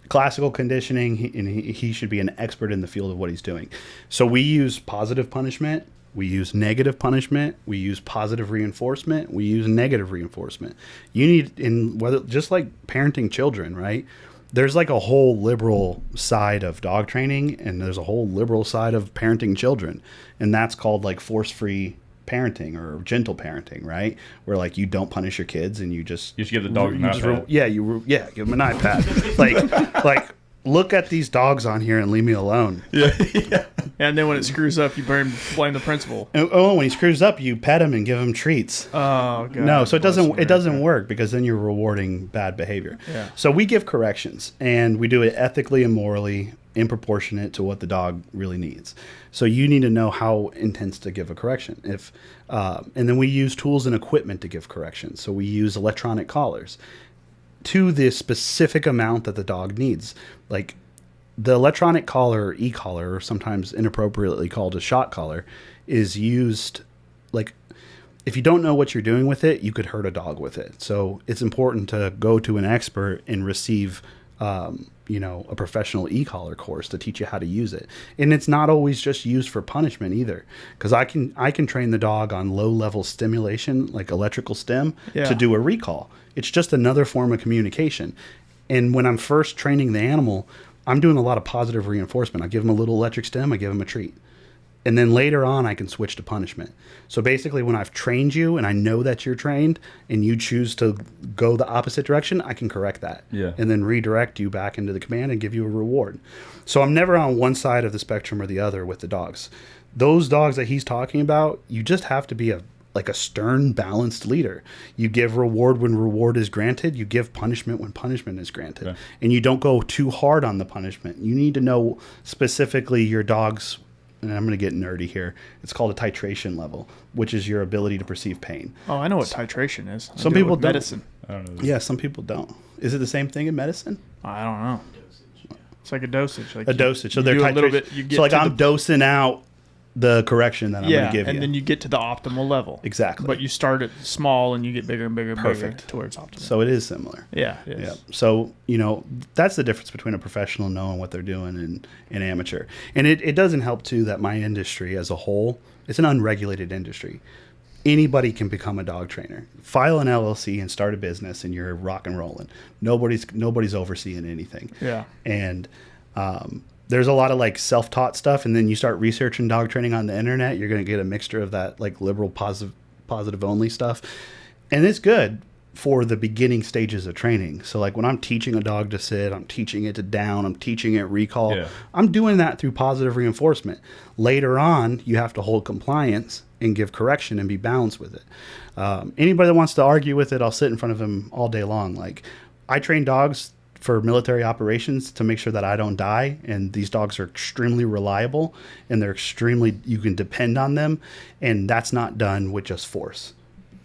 classical conditioning. He should be an expert in the field of what he's doing. So we use positive punishment. We use negative punishment. We use positive reinforcement. We use negative reinforcement. You need, just like parenting children, right? There's like a whole liberal side of dog training, and there's a whole liberal side of parenting children, and that's called like force-free parenting or gentle parenting, right? Where like you don't punish your kids and you just give the dog an iPad. Give them an iPad. like look at these dogs on here and leave me alone. Yeah. And then when it screws up, you blame the principal. When he screws up, you pet him and give him treats. Oh god. No, so it doesn't work because then you're rewarding bad behavior. Yeah. So we give corrections, and we do it ethically and morally in proportionate to what the dog really needs. So you need to know how intense to give a correction. And then we use tools and equipment to give corrections. So we use electronic collars to the specific amount that the dog needs. Like the electronic collar, or e-collar, or sometimes inappropriately called a shot collar, is used like if you don't know what you're doing with it, you could hurt a dog with it. So it's important to go to an expert and receive a professional e-collar course to teach you how to use it. And it's not always just used for punishment either, because I can train the dog on low-level stimulation, like electrical stim, to do a recall. It's just another form of communication. And when I'm first training the animal, I'm doing a lot of positive reinforcement. I give them a little electric stim, I give them a treat. And then later on, I can switch to punishment. So basically, when I've trained you and I know that you're trained and you choose to go the opposite direction, I can correct that. Yeah. And then redirect you back into the command and give you a reward. So I'm never on one side of the spectrum or the other with the dogs. Those dogs that he's talking about, you just have to be a stern, balanced leader. You give reward when reward is granted. You give punishment when punishment is granted. Okay. And you don't go too hard on the punishment. You need to know specifically your dog's, and I'm going to get nerdy here, it's called a titration level, which is your ability to perceive pain. Oh, I know what titration is. Some people don't. Medicine. I don't know. Yeah, some people don't. Is it the same thing in medicine? I don't know. It's like a dosage. Like A dosage. So you they're do a little titration. bit. You get So like to I'm dosing out the correction that I'm going to give you. and then you get to the optimal level. Exactly. But you start at small and you get bigger and bigger and bigger Perfect. towards optimal. So it is similar. Yeah, it is. Yeah. So, that's the difference between a professional knowing what they're doing and an amateur. And it doesn't help, too, that my industry as a whole, it's an unregulated industry. Anybody can become a dog trainer. File an LLC and start a business and you're rock and rolling. Nobody's overseeing anything. Yeah. And there's a lot of like self-taught stuff, and then you start researching dog training on the internet, you're going to get a mixture of that like liberal positive only stuff. And it's good for the beginning stages of training. So like when I'm teaching a dog to sit, I'm teaching it to down, I'm teaching it recall. Yeah. I'm doing that through positive reinforcement. Later on, you have to hold compliance and give correction and be balanced with it. Anybody that wants to argue with it, I'll sit in front of them all day long. Like I train dogs for military operations to make sure that I don't die. And these dogs are extremely reliable and you can depend on them. And that's not done with just force.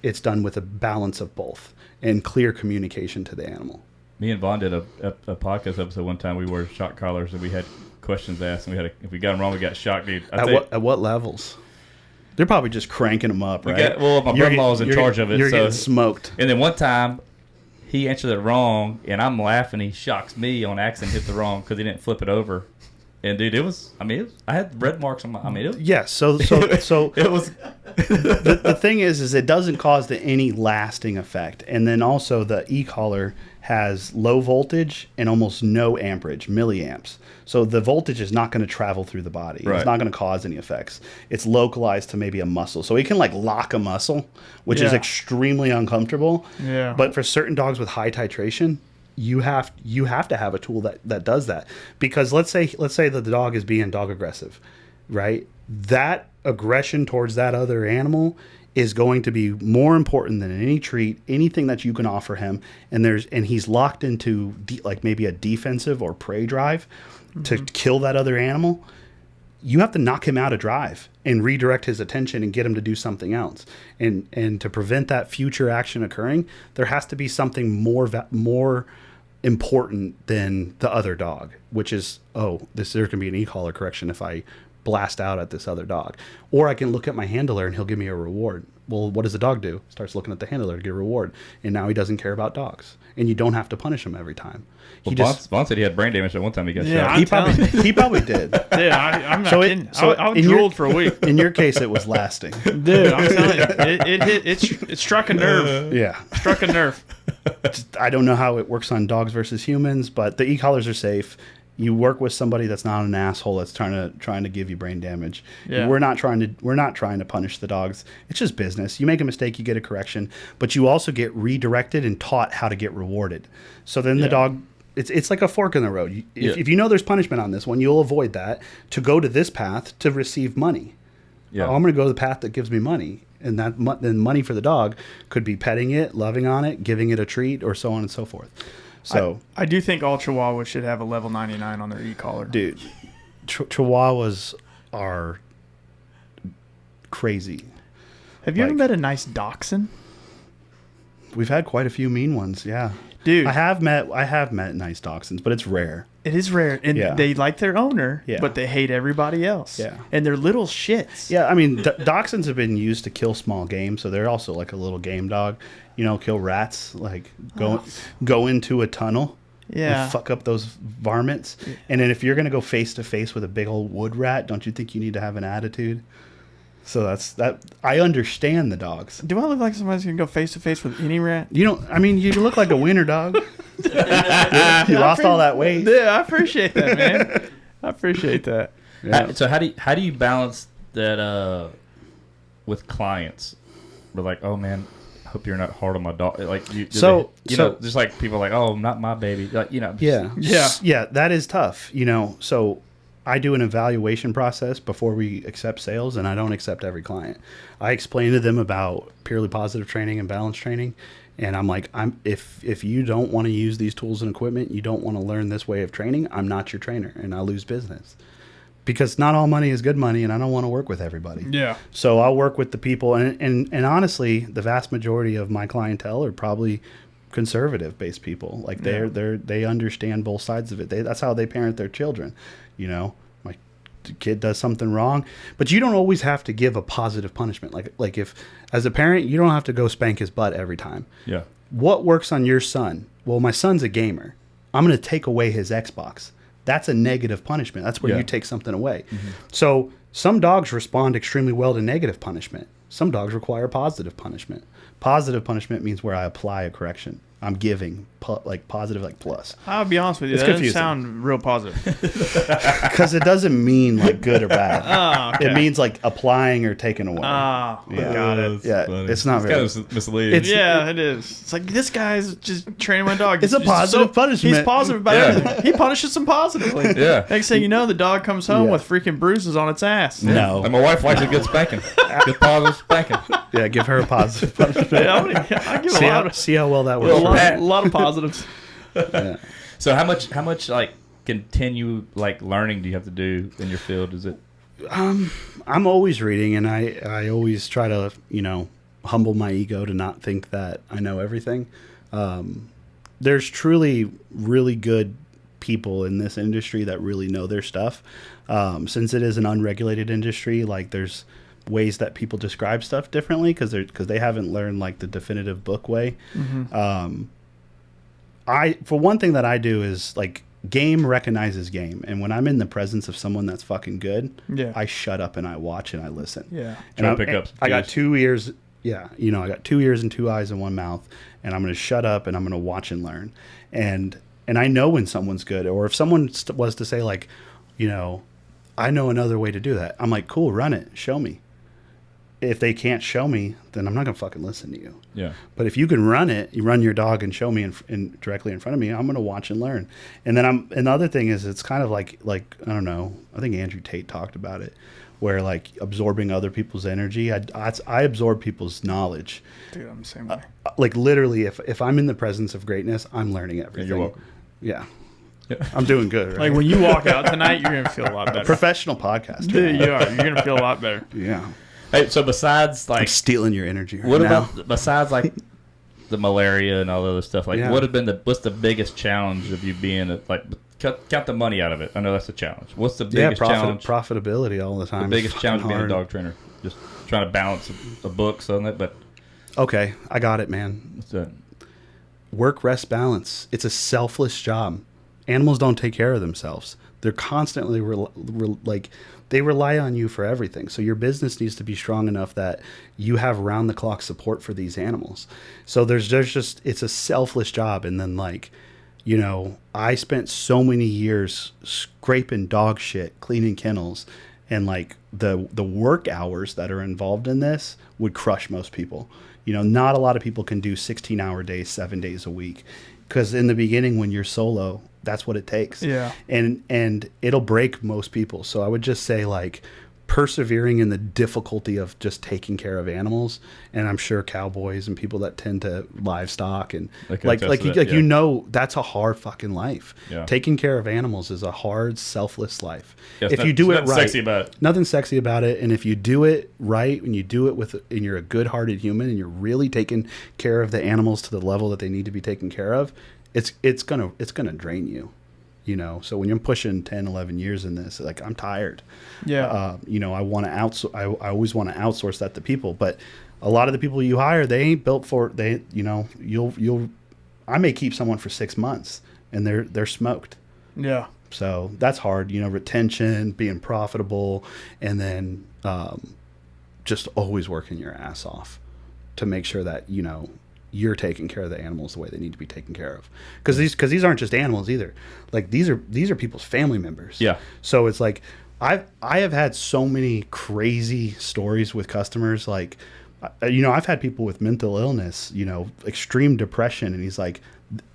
It's done with a balance of both and clear communication to the animal. Me and Vaughn did a podcast episode one time. We wore shock collars and we had questions asked, and if we got them wrong, we got shocked, dude. At what levels? They're probably just cranking them up, right? My brother-in-law was in charge of it. You're getting smoked. And then one time, he answered it wrong, and I'm laughing. He shocks me on accident, hit the wrong because he didn't flip it over. And dude, I had red marks on my. Yes. So it was. the thing is it doesn't cause any lasting effect, and then also the e-collar has low voltage and almost no amperage, milliamps. So the voltage is not going to travel through the body. Right. It's not going to cause any effects. It's localized to maybe a muscle. So it can like lock a muscle, which is extremely uncomfortable. Yeah. But for certain dogs with high titration, you have to have a tool that does that. Because let's say that the dog is being dog aggressive, right? That aggression towards that other animal is going to be more important than any treat, anything that you can offer him. And he's locked into like maybe a defensive or prey drive to kill that other animal. You have to knock him out of drive and redirect his attention and get him to do something else. And to prevent that future action occurring, there has to be something more important than the other dog, which is, there can be an e-collar correction if I blast out at this other dog. Or I can look at my handler and he'll give me a reward. Well, what does the dog do? Starts looking at the handler to get a reward. And now he doesn't care about dogs. And you don't have to punish him every time. Vaughn said he had brain damage at one time he got shot. He probably did. Yeah, I'm not kidding. I drooled for a week. In your case, it was lasting. Dude, I'm telling you, it struck a nerve. Yeah. Struck a nerve. I don't know how it works on dogs versus humans, but the e-collars are safe. You work with somebody that's not an asshole that's trying to give you brain damage. Yeah. We're not trying to punish the dogs. It's just business. You make a mistake, you get a correction, but you also get redirected and taught how to get rewarded. So then the dog, it's like a fork in the road. If you know there's punishment on this one, you'll avoid that to go to this path to receive money. Yeah. I'm going to go to the path that gives me money. And then money for the dog could be petting it, loving on it, giving it a treat, or so on and so forth. So I do think all Chihuahuas should have a level 99 on their e-collar. Dude, Chihuahuas are crazy. Have you ever met a nice dachshund? We've had quite a few mean ones, yeah. Dude, I have met nice dachshunds, but it's rare. It is rare, and they like their owner, but they hate everybody else. Yeah, and they're little shits. Yeah, I mean, dachshunds have been used to kill small game, so they're also like a little game dog. Kill rats, like go into a tunnel, and fuck up those varmints. Yeah. And then if you're gonna go face to face with a big old wood rat, don't you think you need to have an attitude? So that's that. I understand the dogs. Do I look like somebody's gonna go face to face with any rat? You look like a winner dog. You lost all that weight. Yeah, I appreciate that, man. I appreciate that. Yeah. So how do you balance that with clients? We're like, oh man, I hope you're not hard on my dog. Like just like people are like, oh, not my baby. Like yeah, that is tough. So I do an evaluation process before we accept sales, and I don't accept every client. I explain to them about purely positive training and balance training. And I'm like, if you don't want to use these tools and equipment, you don't want to learn this way of training, I'm not your trainer, and I'll lose business. Because not all money is good money, and I don't want to work with everybody. Yeah. So I'll work with the people, and honestly, the vast majority of my clientele are probably conservative-based people. Like they understand both sides of it. That's how they parent their children. My kid does something wrong, but you don't always have to give a positive punishment. Like if as a parent, you don't have to go spank his butt every time. Yeah. What works on your son? Well, my son's a gamer. I'm going to take away his Xbox. That's a negative punishment. That's where you take something away. Mm-hmm. So some dogs respond extremely well to negative punishment. Some dogs require positive punishment. Positive punishment means where I apply a correction. I'm giving, like positive, like plus. I'll be honest with you. It's That doesn't confusing. sound real positive. Because it doesn't mean like good or bad. Oh, okay. It means like applying or taking away. Oh, Yeah. got it. Yeah, it's not very. kind of misleading. It's- Yeah, it is. It's like this guy's just training my dog. It's a He's positive punishment. He's positive about everything. He punishes him positively. Yeah. Next thing you know, the dog comes home Yeah. with freaking bruises on its ass. No. And my wife likes a good spanking. Good positive spanking. Yeah, give her a positive punishment. Yeah, I give See how well that a works. lot of positives. Yeah. So how much like continue like learning do you have to do in your field? Is it? I'm always reading, and I always try to, humble my ego to not think that I know everything. There's truly really good people in this industry that really know their stuff. Since it is an unregulated industry, like there's ways that people describe stuff differently because they haven't learned like the definitive book way. For one thing that I do is like game recognizes game, and when I'm in the presence of someone that's fucking good, Yeah. I shut up and I watch and I listen. Yeah. And Try to I, pick up some I got cues. 2 ears. Yeah, I got 2 ears and 2 eyes and 1 mouth, and I'm going to shut up and I'm going to watch and learn. And I know when someone's good, or if someone was to say like, I know another way to do that. I'm like, cool, run it, show me. If they can't show me, then I'm not going to fucking listen to you. Yeah. But if you can run it, you run your dog and show me in directly in front of me, I'm going to watch and learn. And then and the other thing is it's kind of like, I don't know, I think Andrew Tate talked about it, where like absorbing other people's energy. I absorb people's knowledge. Dude, I'm the same way. Like literally, if I'm in the presence of greatness, I'm learning everything. You're welcome. Yeah. I'm doing good, right? Like when you walk out tonight, you're gonna feel a lot better. Professional podcaster. Dude, you are. You're gonna feel a lot better. Yeah. Hey, so besides I'm like stealing your energy right what now. about besides like the malaria and all the other stuff? Like Yeah. what's the biggest challenge of you being like count the money out of it? I know that's a challenge. What's the biggest challenge? Profitability all the time. The is biggest fucking challenge of being a hard. dog trainer? Just trying to balance a book on it, but Okay, I got it, man. what's that? Work, rest, balance. It's a selfless job. Animals don't take care of themselves. They're constantly they rely on you for everything. So your business needs to be strong enough that you have round the clock support for these animals. So there's just it's a selfless job. And then I spent so many years scraping dog shit, cleaning kennels, and like the work hours that are involved in this would crush most people. Not a lot of people can do 16-hour days, 7 days a week, because in the beginning when you're solo, that's what it takes. Yeah. And it'll break most people. So I would just say like persevering in the difficulty of just taking care of animals, and I'm sure cowboys and people that tend to livestock and I can like attest to that, yeah. that's a hard fucking life. Yeah. Taking care of animals is a hard, selfless life. Yeah, if you do it nothing right, sexy about it. nothing sexy about it. And if you do it right, and you do it and you're a good-hearted human, and you're really taking care of the animals to the level that they need to be taken care of, it's gonna drain you. So when you're pushing 10, 11 years in this, like I'm tired. Yeah. I want to outsource. I always want to outsource that to people, but a lot of the people you hire, they ain't built for it. I may keep someone for 6 months and they're smoked. Yeah. So that's hard, retention, being profitable, and then just always working your ass off to make sure that, you're taking care of the animals the way they need to be taken care of. Because these aren't just animals either. Like these are people's family members. Yeah. So it's like I have had so many crazy stories with customers. Like, I've had people with mental illness, extreme depression, and he's like,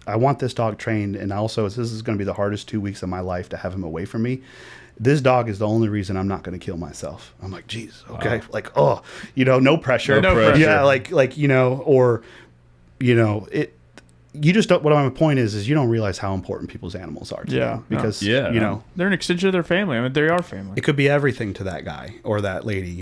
I want this dog trained, and also this is going to be the hardest 2 weeks of my life to have him away from me. This dog is the only reason I'm not going to kill myself. I'm like, geez, okay, like, no pressure. No pressure. Yeah, or you just don't. What my point is you don't realize how important people's animals are to Yeah, them because no. They're an extension of their family. I mean, they are family. it could be everything to that guy or that lady.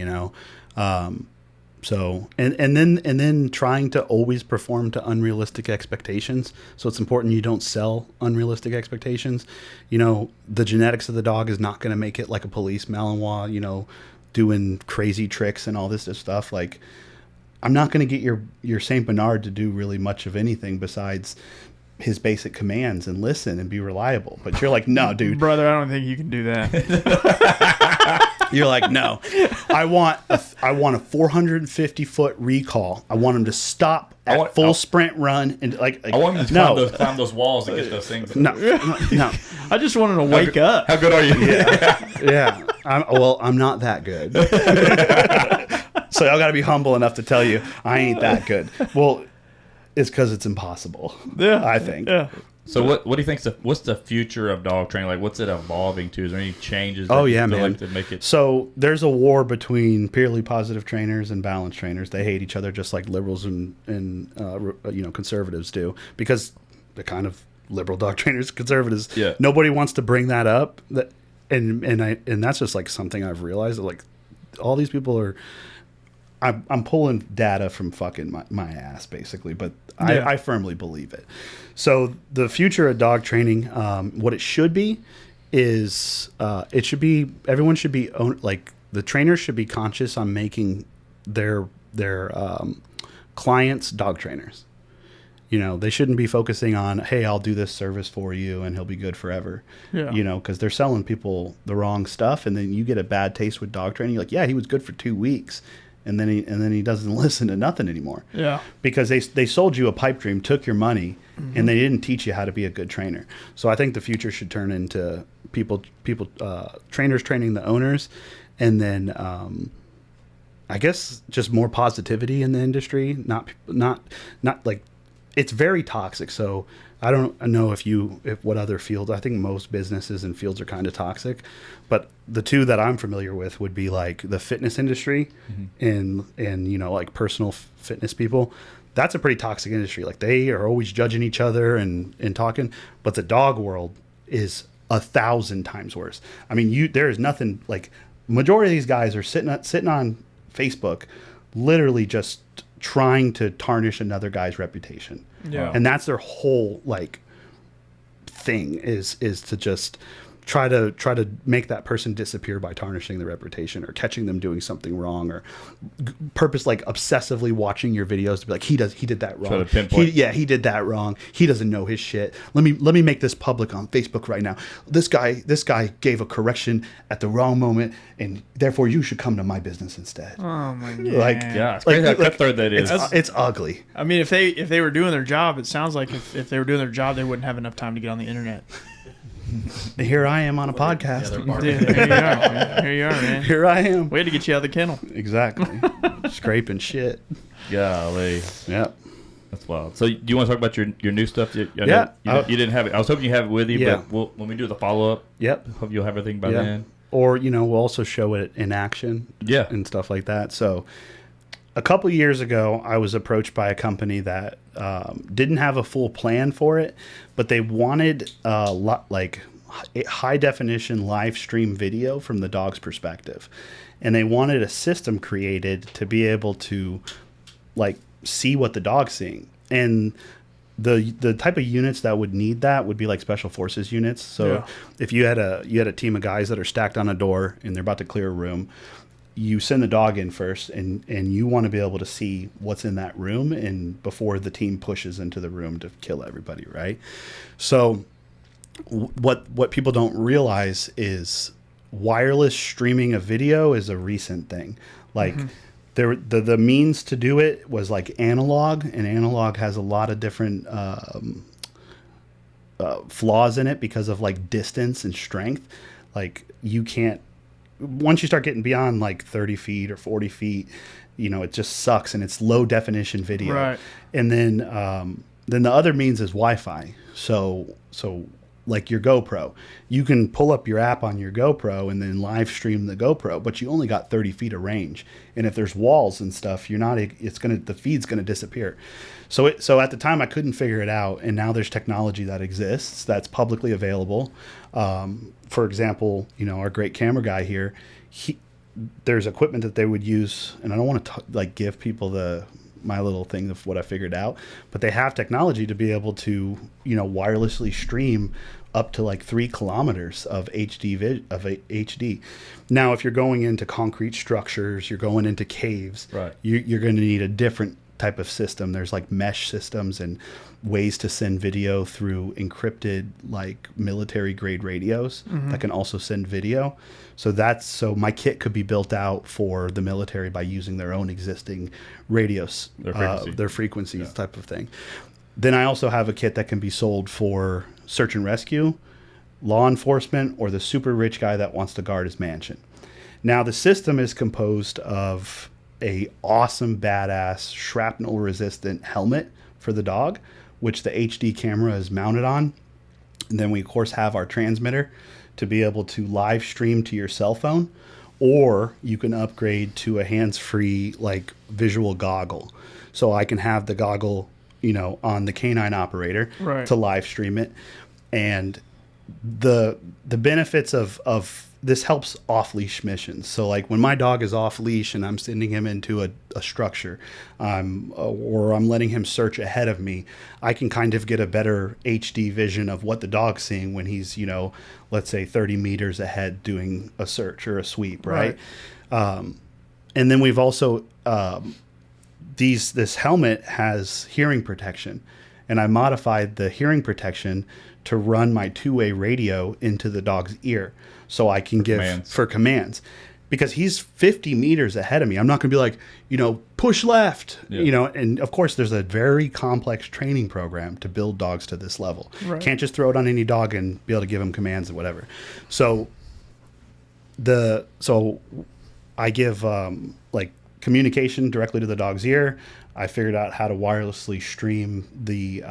So and then trying to always perform to unrealistic expectations. So it's important you don't sell unrealistic expectations. The genetics of the dog is not going to make it like a police Malinois. Doing crazy tricks and all this stuff. Like, I'm not going to get your Saint Bernard to do really much of anything besides his basic commands and listen and be reliable. But you're like, no, dude. Brother, I don't think you can do that. You're like, no, I want a 450-foot recall. I want him to stop at full sprint run and like I want him to climb those walls and get those things. No. I just want him to wake up. How good are you? Yeah. I'm not that good. So I got to be humble enough to tell you I ain't that good. Well, it's because it's impossible. Yeah, I think. Yeah. So what do you think? What's the future of dog training? Like, what's it evolving to? Is there any changes? Oh yeah, man. Like to make it. So there's a war between purely positive trainers and balanced trainers. They hate each other just like liberals and conservatives do, because they're kind of liberal dog trainers, conservatives. Yeah. Nobody wants to bring that up. And that's just like something I've realized that like all these people are. I'm pulling data from fucking my ass basically, but I firmly believe it. So the future of dog training, what it should be is everyone should be like the trainers should be conscious on making their clients dog trainers. You know, they shouldn't be focusing on, hey, I'll do this service for you and he'll be good forever. Yeah. You know, because they're selling people the wrong stuff, and then you get a bad taste with dog training. You're like, yeah, he was good for 2 weeks. And then he doesn't listen to nothing anymore. Yeah. Because they sold you a pipe dream, took your money, and they didn't teach you how to be a good trainer. So I think the future should turn into trainers training the owners, and then I guess just more positivity in the industry. Not like it's very toxic. So I don't know if what other fields. I think most businesses and fields are kind of toxic, but the two that I'm familiar with would be like the fitness industry and like personal fitness people. That's a pretty toxic industry. Like they are always judging each other and talking, but the dog world is 1,000 times worse. I mean, there is nothing like majority of these guys are sitting on Facebook, literally just trying to tarnish another guy's reputation. Yeah. And that's their whole like thing is to just try to make that person disappear by tarnishing their reputation or catching them doing something wrong, or purpose like obsessively watching your videos to be like he did that wrong. Try to pinpoint. He did that wrong. He doesn't know his shit. Let me make this public on Facebook right now. This guy gave a correction at the wrong moment, and therefore you should come to my business instead. Oh my god! It's crazy how cutthroat that is. It's ugly. I mean, if they were doing their job, it sounds like if they were doing their job, they wouldn't have enough time to get on the internet. Here I am on a podcast. Dude, here you are, man. Here you are, man. Here I am. Way to get you out of the kennel. Exactly. Scraping shit. Golly. Yep. That's wild. So do you want to talk about your new stuff? You didn't have it. I was hoping you have it with you, but when we do the follow-up, hope you'll have everything by then. Or, we'll also show it in action and stuff like that. So a couple years ago, I was approached by a company that didn't have a full plan for it, but they wanted high definition live stream video from the dog's perspective, and they wanted a system created to be able to like see what the dog's seeing. And the type of units that would need that would be like special forces units. So if you had a team of guys that are stacked on a door and they're about to clear a room, you send the dog in first, and you want to be able to see what's in that room and before the team pushes into the room to kill everybody, right? So what people don't realize is wireless streaming of video is a recent thing. Like the means to do it was like analog, and analog has a lot of different flaws in it because of like distance and strength. Like you can't, once you start getting beyond like 30 feet or 40 feet, it just sucks, and it's low definition video. Right. And then the other means is Wi-Fi. So like your GoPro, you can pull up your app on your GoPro and then live stream the GoPro, but you only got 30 feet of range. And if there's walls and stuff, the feed's gonna disappear. So at the time I couldn't figure it out, and now there's technology that exists that's publicly available. For example, our great camera guy here, there's equipment that they would use, and I don't want to give people my little thing of what I figured out, but they have technology to be able to, wirelessly stream up to like 3 kilometers of HD. Now, if you're going into concrete structures, you're going into caves, right, you're going to need a different type of system. There's like mesh systems and ways to send video through encrypted like military grade radios that can also send video. So my kit could be built out for the military by using their own existing radios, their frequencies type of thing. Then I also have a kit that can be sold for search and rescue, law enforcement, or the super rich guy that wants to guard his mansion. Now the system is composed of a awesome badass shrapnel resistant helmet for the dog, which the HD camera is mounted on. And then we of course have our transmitter to be able to live stream to your cell phone, or you can upgrade to a hands-free like visual goggle. So I can have the goggle, on the K9 operator to live stream it. And the benefits of this helps off leash missions. So like when my dog is off leash and I'm sending him into a structure, or I'm letting him search ahead of me, I can kind of get a better HD vision of what the dog's seeing when he's, let's say 30 meters ahead doing a search or a sweep, right? And then we've also this helmet has hearing protection, and I modified the hearing protection to run my two-way radio into the dog's ear, so I can for commands, because he's 50 meters ahead of me. I'm not going to be like, push left, and of course there's a very complex training program to build dogs to this level. Can't just throw it on any dog and be able to give him commands or whatever. So I give like communication directly to the dog's ear. I figured out how to wirelessly stream the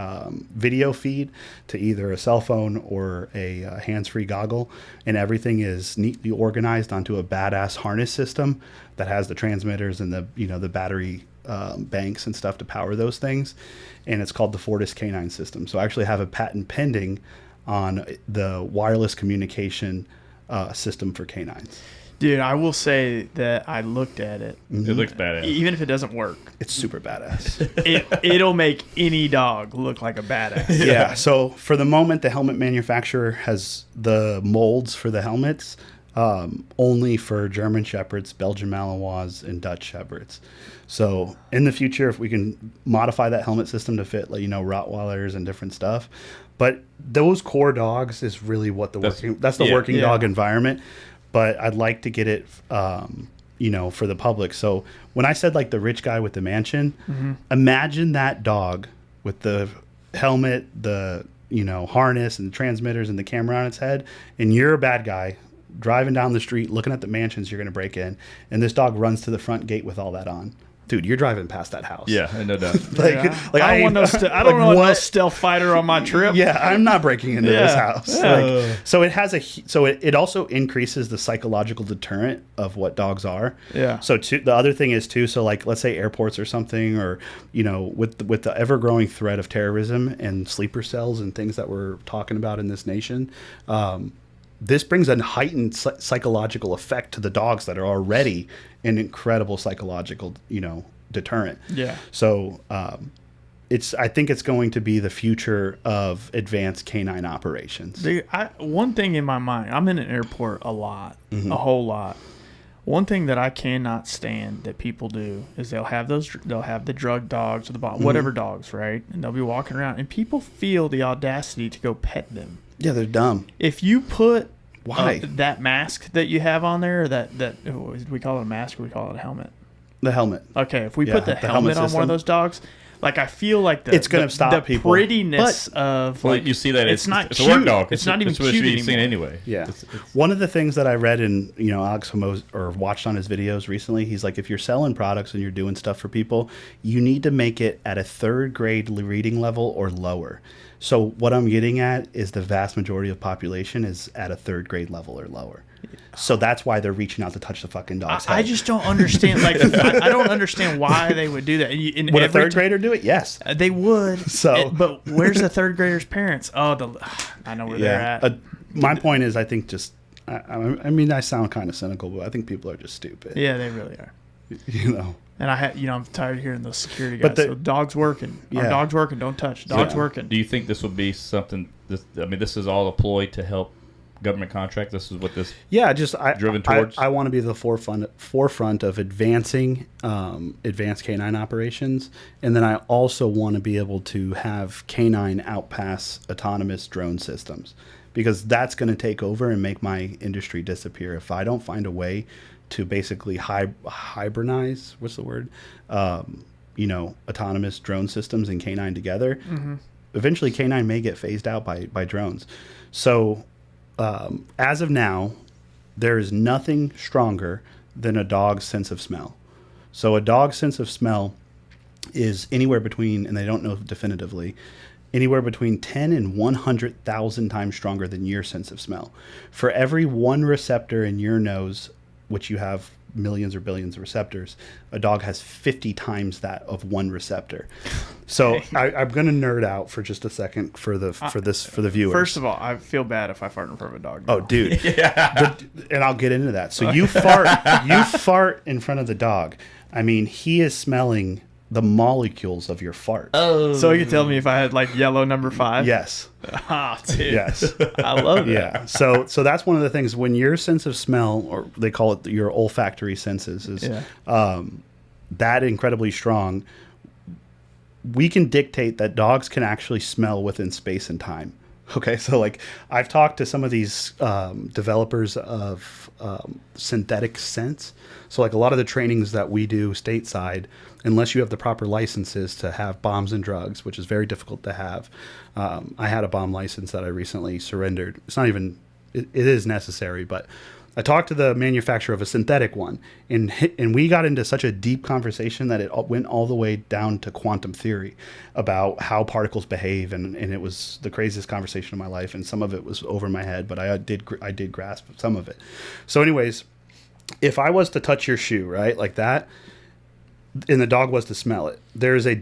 video feed to either a cell phone or a hands-free goggle, and everything is neatly organized onto a badass harness system that has the transmitters and the battery banks and stuff to power those things, and it's called the Fortis K9 system. So I actually have a patent pending on the wireless communication system for canines. Dude, I will say that I looked at it. It looks badass. Even if it doesn't work, It's super badass. it'll make any dog look like a badass. Yeah. So for the moment, the helmet manufacturer has the molds for the helmets only for German Shepherds, Belgian Malinois, and Dutch Shepherds. So in the future, if we can modify that helmet system to fit, Rottweilers and different stuff, but those core dogs is really what that's the working dog environment. But I'd like to get it, for the public. So when I said like the rich guy with the mansion, imagine that dog with the helmet, the harness and the transmitters and the camera on its head, and you're a bad guy driving down the street looking at the mansions you're going to break in, and this dog runs to the front gate with all that on. Dude, you're driving past that house. Yeah, no doubt. I don't want no stealth fighter on my trip. Yeah, I'm not breaking into this house. Yeah. So it has it also increases the psychological deterrent of what dogs are. Yeah. So the other thing is too. So like let's say airports or something, or with the ever growing threat of terrorism and sleeper cells and things that we're talking about in this nation. This brings a heightened psychological effect to the dogs that are already an incredible psychological, deterrent. Yeah. So I think it's going to be the future of advanced canine operations. One thing in my mind, I'm in an airport a lot, a whole lot. One thing that I cannot stand that people do is they'll have the drug dogs or the whatever dogs, right? And they'll be walking around, and people feel the audacity to go pet them. Yeah, they're dumb. If you put Why? That mask that you have on there, that we call it a mask or we call it a helmet? The helmet. Okay, if we put the helmet on one of those dogs, like I feel like it's going to stop the people. Prettiness of you see that it's not it's cute. a work dog. It's not even it's what cute it should be anymore. seen anyway. Yeah. One of the things that I read in, Alex Hamos or watched on his videos recently, he's like, if you're selling products and you're doing stuff for people, you need to make it at a 3rd grade reading level or lower. So what I'm getting at is the vast majority of population is at a 3rd grade level or lower. So that's why they're reaching out to touch the fucking dog's head. I just don't understand. Like, I don't understand why they would do that. Would a 3rd grader do it? Yes. They would. So, but where's the 3rd grader's parents? Oh, I know where they're at. My point is, I think I mean, I sound kind of cynical, but I think people are just stupid. Yeah, they really are. And I'm tired of hearing those security guys. So dog's working. Yeah. Our dog's working. Don't touch. Dog's working. Do you think this would be something? This is all a ploy to help government contract? This is what this. Yeah, Driven towards? I want to be the forefront of advancing advanced canine operations, and then I also want to be able to have canine outpass autonomous drone systems, because that's going to take over and make my industry disappear if I don't find a way to basically hybridize. What's the word? Autonomous drone systems and canine together. Mm-hmm. Eventually, canine may get phased out by drones. So, as of now, there is nothing stronger than a dog's sense of smell. So, a dog's sense of smell is anywhere between, and they don't know definitively, anywhere between 10 and 100,000 times stronger than your sense of smell. For every one receptor in your nose, which you have millions or billions of receptors, a dog has 50 times that of one receptor. So I'm going to nerd out for just a second for the viewers. First of all, I feel bad if I fart in front of a dog. Oh, dude. And I'll get into that. So you fart in front of the dog. I mean, he is smelling the molecules of your fart. Oh. So you can tell me if I had like yellow number 5? Yes. Ah, dude. Yes. I love it. Yeah. So that's one of the things when your sense of smell, or they call it your olfactory senses, is that incredibly strong. We can dictate that dogs can actually smell within space and time. Okay, so like I've talked to some of these developers of synthetic scents. So like a lot of the trainings that we do stateside, unless you have the proper licenses to have bombs and drugs, which is very difficult to have. I had a bomb license that I recently surrendered. It's not even, it is necessary, but I talked to the manufacturer of a synthetic one, and we got into such a deep conversation that it went all the way down to quantum theory about how particles behave, and it was the craziest conversation of my life, and some of it was over my head, but I did grasp some of it. So anyways, if I was to touch your shoe, right, like that, and the dog was to smell it, there's a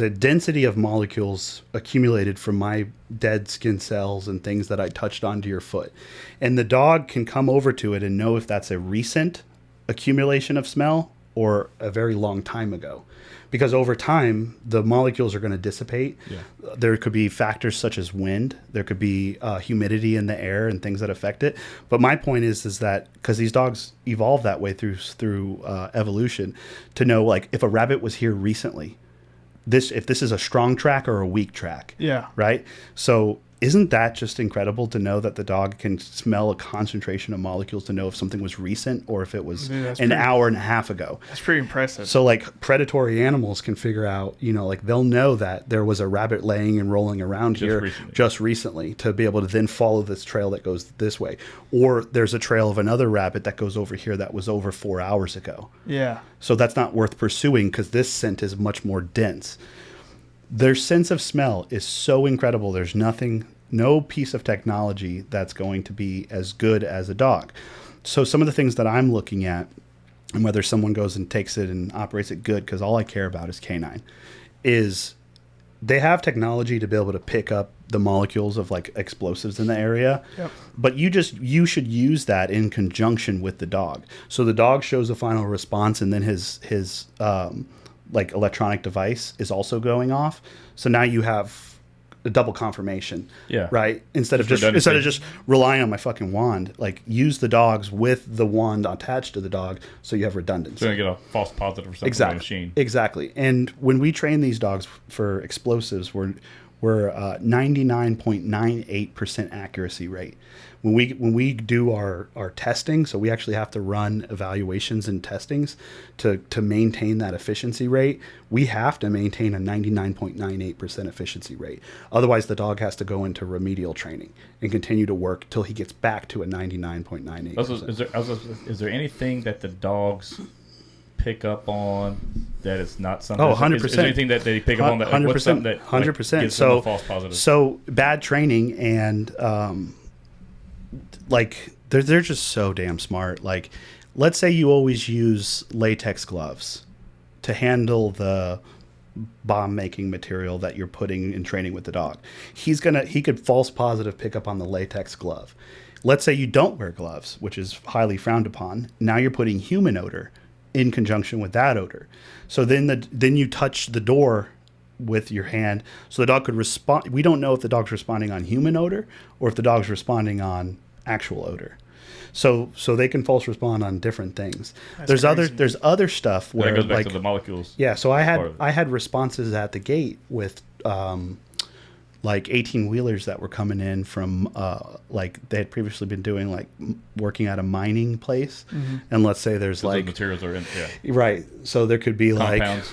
density of molecules accumulated from my dead skin cells and things that I touched onto your foot. And the dog can come over to it and know if that's a recent accumulation of smell or a very long time ago. Because over time, the molecules are going to dissipate. Yeah. There could be factors such as wind. There could be humidity in the air and things that affect it. But my point is that because these dogs evolved that way through evolution, to know like if a rabbit was here recently, if this is a strong track or a weak track. Yeah. Right? So isn't that just incredible to know that the dog can smell a concentration of molecules to know if something was recent or if it was an hour and a half ago? That's pretty impressive. So like predatory animals can figure out, like they'll know that there was a rabbit laying and rolling around just recently to be able to then follow this trail that goes this way. Or there's a trail of another rabbit that goes over here that was over 4 hours ago. Yeah. So that's not worth pursuing because this scent is much more dense. Their sense of smell is so incredible. There's no piece of technology that's going to be as good as a dog. So some of the things that I'm looking at, and whether someone goes and takes it and operates it good, because all I care about is canine, is they have technology to be able to pick up the molecules of like explosives in the area. Yep. But you should use that in conjunction with the dog. So the dog shows a final response, and then his like electronic device is also going off. So now you have a double confirmation. Yeah. Right? Instead of just relying on my fucking wand, like use the dogs with the wand attached to the dog so you have redundancy. So you're going to get a false positive or something on the machine. Exactly. And when we train these dogs for explosives, we're 99.98% accuracy rate. When we do our testing, so we actually have to run evaluations and testings to maintain that efficiency rate, we have to maintain a 99.98% efficiency rate. Otherwise, the dog has to go into remedial training and continue to work till he gets back to a 99.98%. Is there anything that the dogs pick up on that is not something? Oh, 100%. Is there anything that they pick up on that? 100%. That 100%. gives them a false positive? So bad training and like they're just so damn smart. Like, let's say you always use latex gloves to handle the bomb making material that you're putting in training with the dog. He could false positive pick up on the latex glove. Let's say you don't wear gloves, which is highly frowned upon. Now you're putting human odor in conjunction with that odor. So then you touch the door with your hand, so the dog could respond. We don't know if the dog's responding on human odor or if the dog's responding on actual odor. So they can false respond on different things. That's crazy. There's other stuff That where goes back like to the molecules. yeah. So part of it. I had responses at the gate with like 18 wheelers that were coming in from like they had previously been doing like working at a mining place, and let's say there's Those like materials are in. Yeah. right. So there could be Compounds.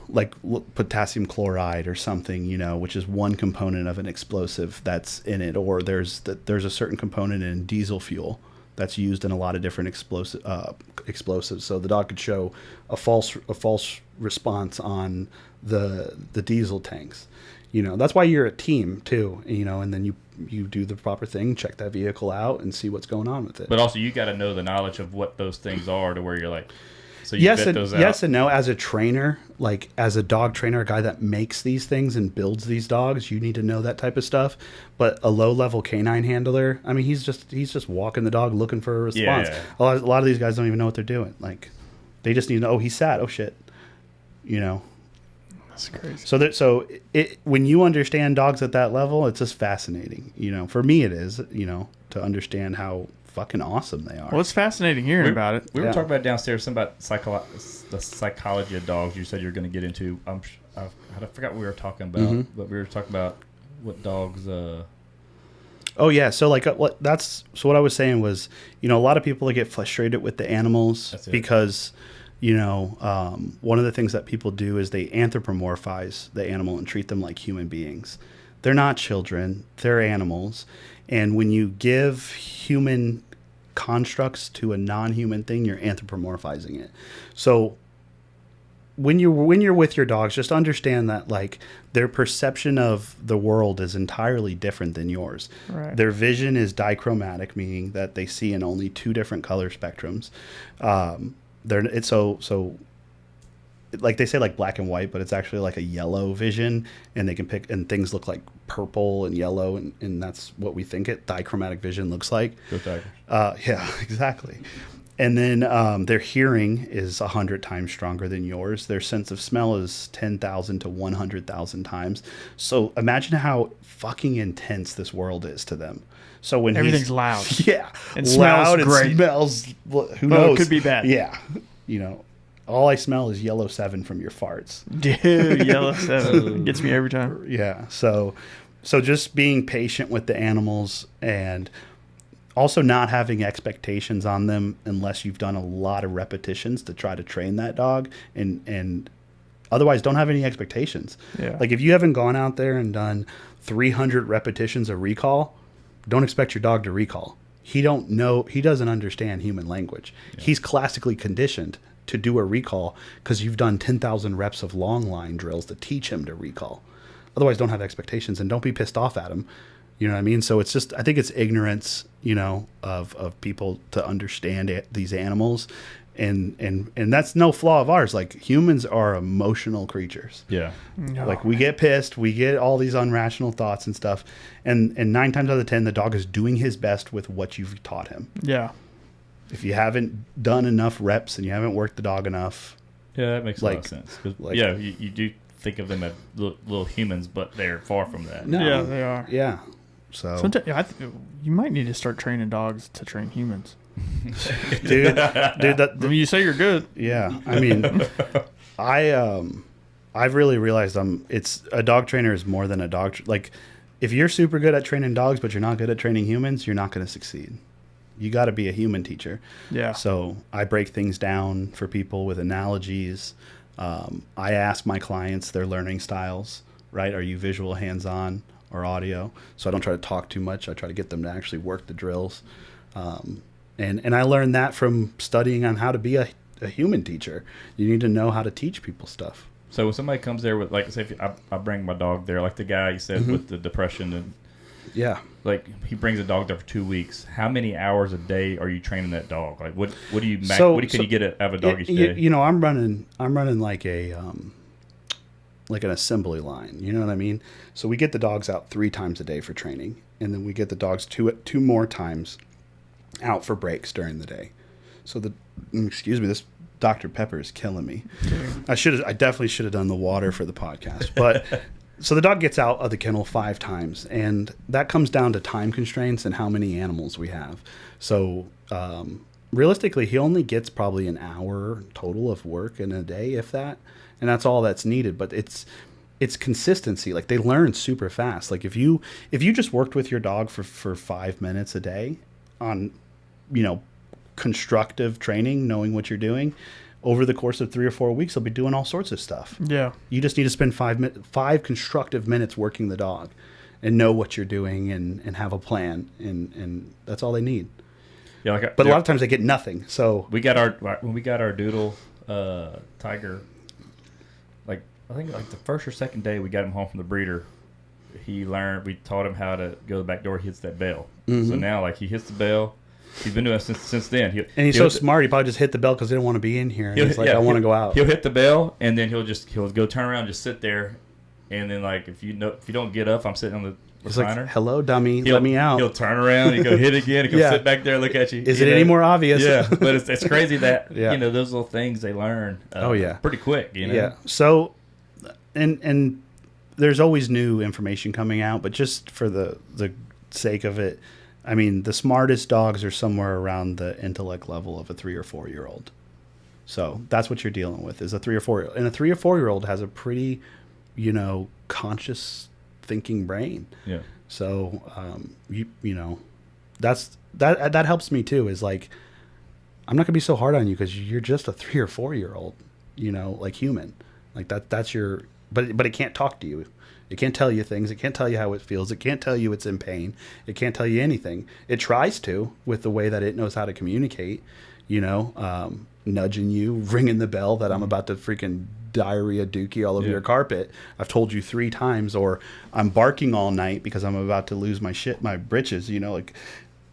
like potassium chloride or something, which is one component of an explosive that's in it, or there's a certain component in diesel fuel that's used in a lot of different explosives. So the dog could show a false response on the diesel tanks. That's why you're a team too, and then you do the proper thing, check that vehicle out and see what's going on with it. But also, you got to know the knowledge of what those things are to where you're like, so you yes vet those out. Yes and no. As a trainer, like as a dog trainer, a guy that makes these things and builds these dogs, you need to know that type of stuff. But a low-level canine handler, I mean, he's just walking the dog looking for a response. Yeah. A lot of these guys don't even know what they're doing. Like, they just need to know, oh, he's sad. Oh shit, That's crazy. So when you understand dogs at that level, it's just fascinating. For me, it is. To understand how fucking awesome they are. Well, it's fascinating hearing about it. We were Yeah. talking about downstairs something about the psychology of dogs. You said you were going to get into. I forgot what we were talking about, but we were talking about what dogs. Oh yeah, so like what I was saying was, a lot of people get frustrated with the animals That's it. because, one of the things that people do is they anthropomorphize the animal and treat them like human beings. They're not children; they're animals, and when you give human constructs to a non-human thing, you're anthropomorphizing it. So when you're with your dogs, just understand that like their perception of the world is entirely different than yours. Right. Their vision is dichromatic, meaning that they see in only two different color spectrums. It's so like they say like black and white, but it's actually like a yellow vision, and they can pick, and things look like purple and yellow, and that's what we think dichromatic vision looks like. Go Tigers. Yeah, exactly. And then their hearing is 100 times stronger than yours. Their sense of smell is 10,000 to 100,000 times. So imagine how fucking intense this world is to them. So when Everything's loud. Yeah, And smells loud great. and smells. Who Oh, knows? it could be bad. Yeah, all I smell is yellow 7 from your farts. Dude, yellow 7 gets me every time. Yeah. So just being patient with the animals and also not having expectations on them unless you've done a lot of repetitions to try to train that dog, and otherwise don't have any expectations. Yeah. Like if you haven't gone out there and done 300 repetitions of recall, don't expect your dog to recall. He doesn't understand human language. Yeah. He's classically conditioned to do a recall because you've done 10,000 reps of long line drills to teach him to recall. Otherwise, don't have expectations and don't be pissed off at him. You know what I mean? So it's just, I think it's ignorance, of people to understand these animals, and that's no flaw of ours. Like humans are emotional creatures. Yeah. No. Like we get pissed, we get all these irrational thoughts and stuff, and 9 times out of 10, the dog is doing his best with what you've taught him. Yeah. If you haven't done enough reps and you haven't worked the dog enough, Yeah, that makes a lot of sense. 'Cause, you do think of them as little humans, but they're far from that. no, Yeah, they are. Yeah. So, Sometimes you might need to start training dogs to train humans. dude, I mean, you say you're good. yeah. I mean, I've really realized it's a dog trainer is more than a dog. Like, if you're super good at training dogs, but you're not good at training humans, you're not going to succeed. You got to be a human teacher. Yeah. So I break things down for people with analogies. I ask my clients their learning styles, right? Are you visual, hands-on, or audio? So I don't try to talk too much. I try to get them to actually work the drills. And I learned that from studying on how to be a human teacher. You need to know how to teach people stuff. So when somebody comes there with, like, say, if I bring my dog there, like the guy you said with the depression, and Yeah. like he brings a dog there for 2 weeks. How many hours a day are you training that dog? Like, what do you what can you get out of a dog each day? I'm running like an assembly line. You know what I mean? So we get the dogs out 3 times a day for training, and then we get the dogs two more times out for breaks during the day. So this Dr. Pepper is killing me. I definitely should have done the water for the podcast, but So the dog gets out of the kennel 5 times, and that comes down to time constraints and how many animals we have. So realistically, he only gets probably an hour total of work in a day, if that, and that's all that's needed. But it's consistency. Like, they learn super fast. Like, if you just worked with your dog for 5 minutes a day on, constructive training, knowing what you're doing, over the course of 3 or 4 weeks, they'll be doing all sorts of stuff. Yeah. You just need to spend 5 constructive minutes working the dog and know what you're doing and have a plan. And that's all they need. Yeah, but a lot of times they get nothing. So when we got our doodle tiger, like I think like the first or second day we got him home from the breeder, we taught him how to go to the back door. He hits that bell. Mm-hmm. So now like he hits the bell. He's been doing it since then. He's so smart. He probably just hit the bell because he didn't want to be in here. He's like, I want to go out. He'll hit the bell and then he'll go turn around and just sit there. And then like if you don't get up, I'm sitting on the He's recliner. like, hello, dummy. Let me out. He'll turn around and go hit again and go sit back there and look at you. Is it any more obvious? Yeah, but it's crazy that Yeah. Those little things they learn. Pretty quick. Yeah. So, and there's always new information coming out, but just for the sake of it, I mean, the smartest dogs are somewhere around the intellect level of a 3 or 4 year old. So that's what you're dealing with is a 3 or 4 year old. And a 3 or 4 year old has a pretty, conscious thinking brain. Yeah. So, that helps me too, is like, I'm not gonna be so hard on you because you're just a 3 or 4 year old, like human, like that's your, but it can't talk to you. It can't tell you things. It can't tell you how it feels. It can't tell you it's in pain. It can't tell you anything. It tries to with the way that it knows how to communicate, nudging you, ringing the bell that I'm about to freaking diarrhea dookie all over your carpet. I've told you 3 times, or I'm barking all night because I'm about to lose my britches, and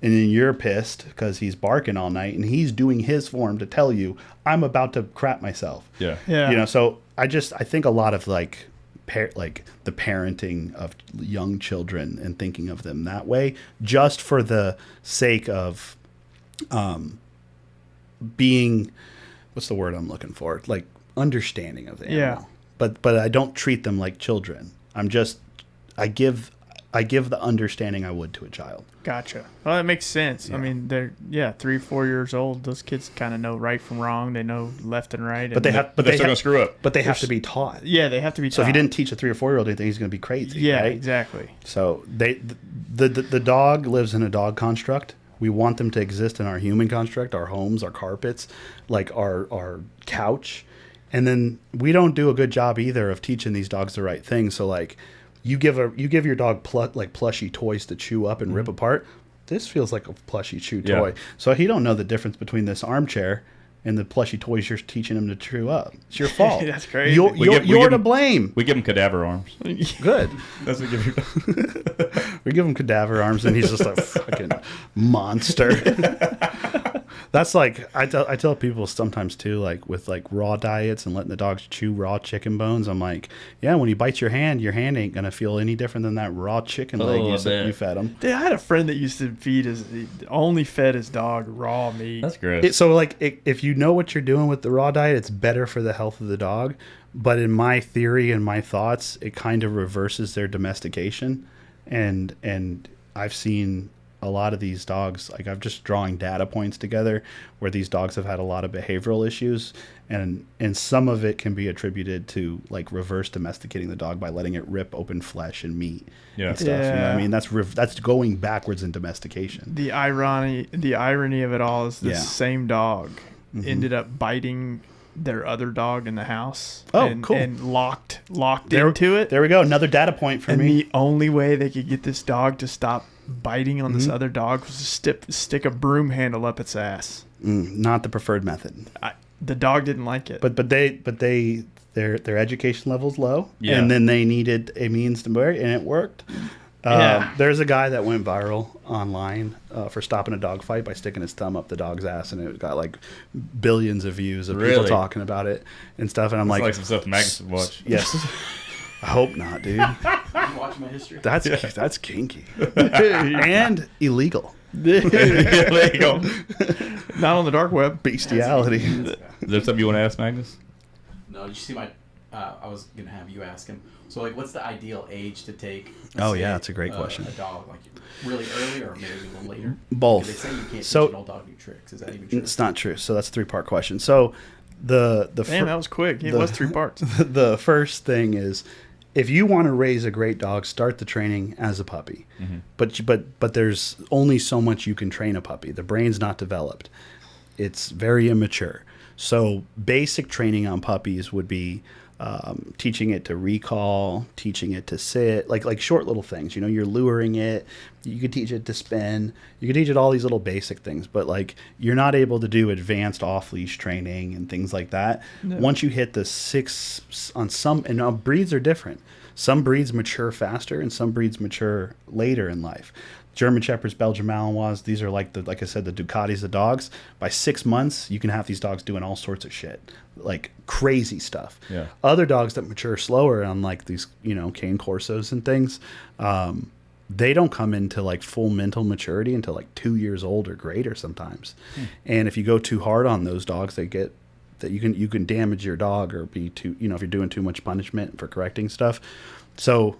then you're pissed because he's barking all night and he's doing his form to tell you I'm about to crap myself. Yeah. Yeah. So I think a lot of the parenting of young children and thinking of them that way, just for the sake of being, what's the word I'm looking for? Like understanding of the animal. Yeah. But I don't treat them like children. I give the understanding I would to a child. Gotcha. Well, that makes sense. Yeah. I mean, they're 3, 4 years old. Those kids kind of know right from wrong. They know left and right. But they're still gonna screw up. But they have to be taught. Yeah, they have to be taught. So if you didn't teach a 3 or 4 year old anything, he's going to be crazy. Yeah, right? exactly. So the dog lives in a dog construct. We want them to exist in our human construct, our homes, our carpets, like our couch. And then we don't do a good job either of teaching these dogs the right things. So like you give your dog plushy toys to chew up and rip apart. This feels like a plushy chew toy. Yeah. So he don't know the difference between this armchair and the plushy toys you're teaching him to chew up. It's your fault. That's crazy. You're to blame. We give him cadaver arms. Good. That's what we give We give him cadaver arms, and he's just a fucking monster. That's like I tell people sometimes too, like with like raw diets and letting the dogs chew raw chicken bones. I'm like, yeah, when he bites your hand ain't gonna feel any different than that raw chicken leg you fed him. Dude, I had a friend that used to only fed his dog raw meat. That's gross. So like if you know what you're doing with the raw diet, it's better for the health of the dog. But in my theory and my thoughts, it kind of reverses their domestication, and I've seen a lot of these dogs, like I'm just drawing data points together where these dogs have had a lot of behavioral issues, and some of it can be attributed to like reverse domesticating the dog by letting it rip open flesh and meat and stuff. You know what I mean? That's going backwards in domestication. The irony of it all is the same dog ended up biting their other dog in the house. Oh, cool. And locked into it. There we go. Another data point for and me. The only way they could get this dog to stop biting on this other dog was to stick a broom handle up its ass. Not the preferred method. The dog didn't like it. But their education level's low, Yeah. and then they needed a means to marry, and it worked. There's a guy that went viral online for stopping a dog fight by sticking his thumb up the dog's ass, and it got like billions of views of people talking about it and stuff. And I'm like some stuff Magnus would watch. Yes. I hope not, dude. I'm watching my history. That's kinky and illegal. Illegal. Not on the dark web. Bestiality. Is there something you want to ask Magnus? No, did you see my? I was gonna have you ask him. So, like, what's the ideal age to take? Oh, yeah, that's a great question. A dog, like, really early or maybe a little later? Both. Because they say you can't So- teach an old dog new tricks. Is that even true? It's not true. So that's a 3-part question. So the Damn, that was quick. It was 3 parts. The first thing is, if you want to raise a great dog, start the training as a puppy. But there's only so much you can train a puppy. The brain's not developed. It's very immature. So basic training on puppies would be teaching it to recall, teaching it to sit, like short little things. You know, you're luring it. You could teach it to spin. You could teach it all these little basic things. But like, you're not able to do advanced off-leash training and things like that. No. Once you hit the 6 on some, and breeds are different. Some breeds mature faster, and some breeds mature later in life. German Shepherds, Belgian Malinois, these are like I said, the Ducatis of dogs. By 6 months, you can have these dogs doing all sorts of shit, like crazy stuff. Yeah. Other dogs that mature slower, on like these, cane corsos and things, they don't come into like full mental maturity until like 2 years old or greater sometimes. And if you go too hard on those dogs, they get that you can damage your dog or be too, if you're doing too much punishment for correcting stuff. So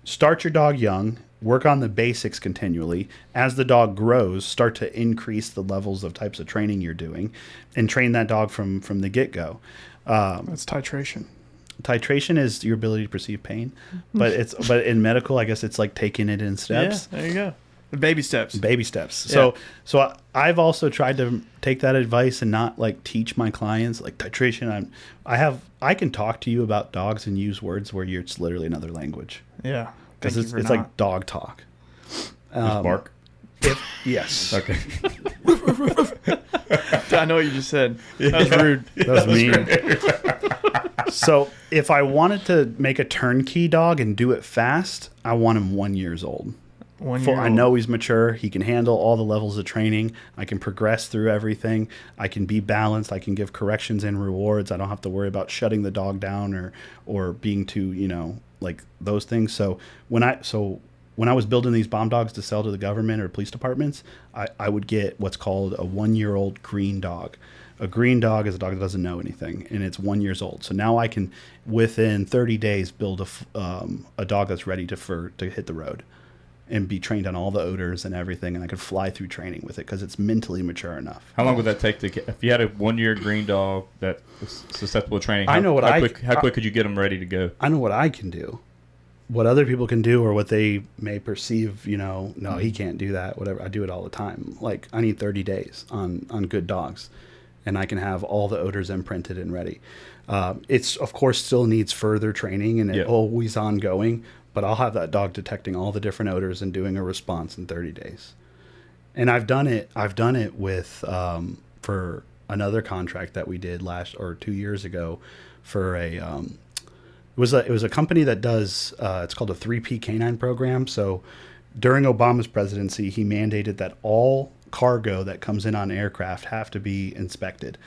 start your dog young. Work on the basics continually. As the dog grows, start to increase the levels of types of training you're doing, and train that dog from the get-go. That's titration. Titration is your ability to perceive pain, but in medical, I guess it's like taking it in steps. Yeah, there you go. The baby steps. Baby steps. Yeah. So I've also tried to take that advice and not like teach my clients like titration. I can talk to you about dogs and use words where it's literally another language. Yeah. Because it's like dog talk. Just bark. Yes. Okay. I know what you just said. That was rude. That was mean. So if I wanted to make a turnkey dog and do it fast, I want him 1 year old. 1 year old. I know he's mature. He can handle all the levels of training. I can progress through everything. I can be balanced. I can give corrections and rewards. I don't have to worry about shutting the dog down or being too, like those things. So when I was building these bomb dogs to sell to the government or police departments, I would get what's called a 1 year old green dog. A green dog is a dog that doesn't know anything, and it's 1 year old. So now I can, within 30 days, build a dog that's ready to hit the road and be trained on all the odors and everything, and I could fly through training with it because it's mentally mature enough. How long would that take to get, if you had a 1 year green dog that was susceptible to training? How quick could you get them ready to go? I know what I can do. What other people can do, or what they may perceive, no, he can't do that, whatever. I do it all the time. Like, I need 30 days on good dogs, and I can have all the odors imprinted and ready. It's, of course, still needs further training, and it's always ongoing, but I'll have that dog detecting all the different odors and doing a response in 30 days. And I've done it with, for another contract that we did 2 years ago for it was a company that does, it's called a 3P K9 program. So during Obama's presidency, he mandated that all cargo that comes in on aircraft have to be inspected.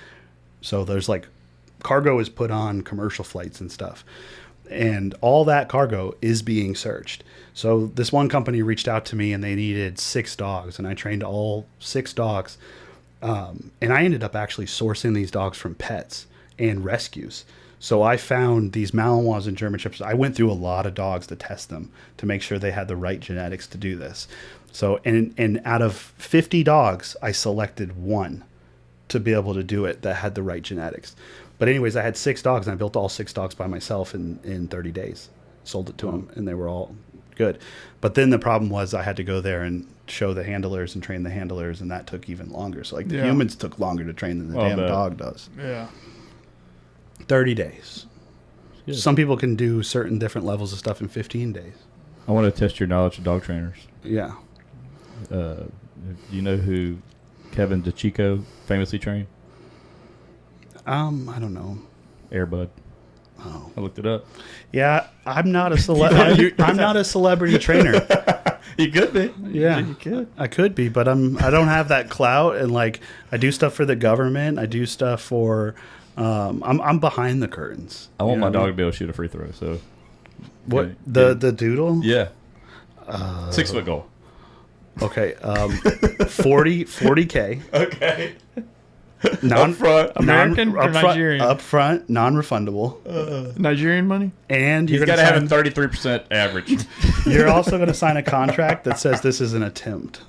So there's like, cargo is put on commercial flights and stuff, and all that cargo is being searched. So this one company reached out to me and they needed 6 dogs, and I trained all 6 dogs. And I ended up actually sourcing these dogs from pets and rescues. So I found these Malinois and German Shepherds. I went through a lot of dogs to test them to make sure they had the right genetics to do this. So, and out of 50 dogs, I selected 1 to be able to do it that had the right genetics. But anyways, I had 6 dogs, and I built all 6 dogs by myself in 30 days. Sold it to them, and they were all good. But then the problem was I had to go there and show the handlers and train the handlers, and that took even longer. So the humans took longer to train than the damn dog does. Yeah. 30 days. Yeah. Some people can do certain different levels of stuff in 15 days. I want to test your knowledge of dog trainers. Yeah. Do you know who Kevin DeChico famously trained? I don't know. Airbud. Oh. I looked it up. Yeah, I'm not a I'm not a celebrity trainer. You could be. Yeah, you could. I could be, but I don't have that clout, and like I do stuff for the government. I do stuff for. I'm behind the curtains. I want my dog to be able to shoot a free throw. So. What the doodle? Yeah. 6 foot goal. Okay. 40K. Okay. Upfront. American or Nigerian? Upfront, non-refundable, Nigerian money? and He's you're got going to have to a 33% average. You're also going to sign a contract that says this is an attempt.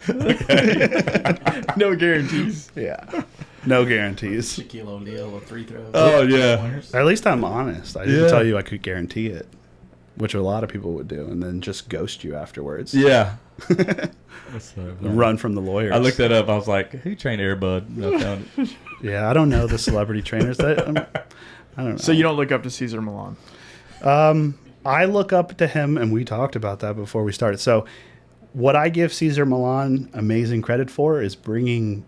No guarantees. Yeah, no guarantees. Shaquille O'Neal with free throws. Oh, yeah. Pointers. At least I'm honest. I didn't Yeah. tell you I could guarantee it, which a lot of people would do, and then just ghost you afterwards. Yeah. Run from the lawyers. I looked that up. I was like, who trained Airbud? And I found it. Yeah, I don't know the celebrity trainers. I don't know. So you don't look up to Cesar Millan? I look up to him, and we talked about that before we started. So, what I give Cesar Millan amazing credit for is bringing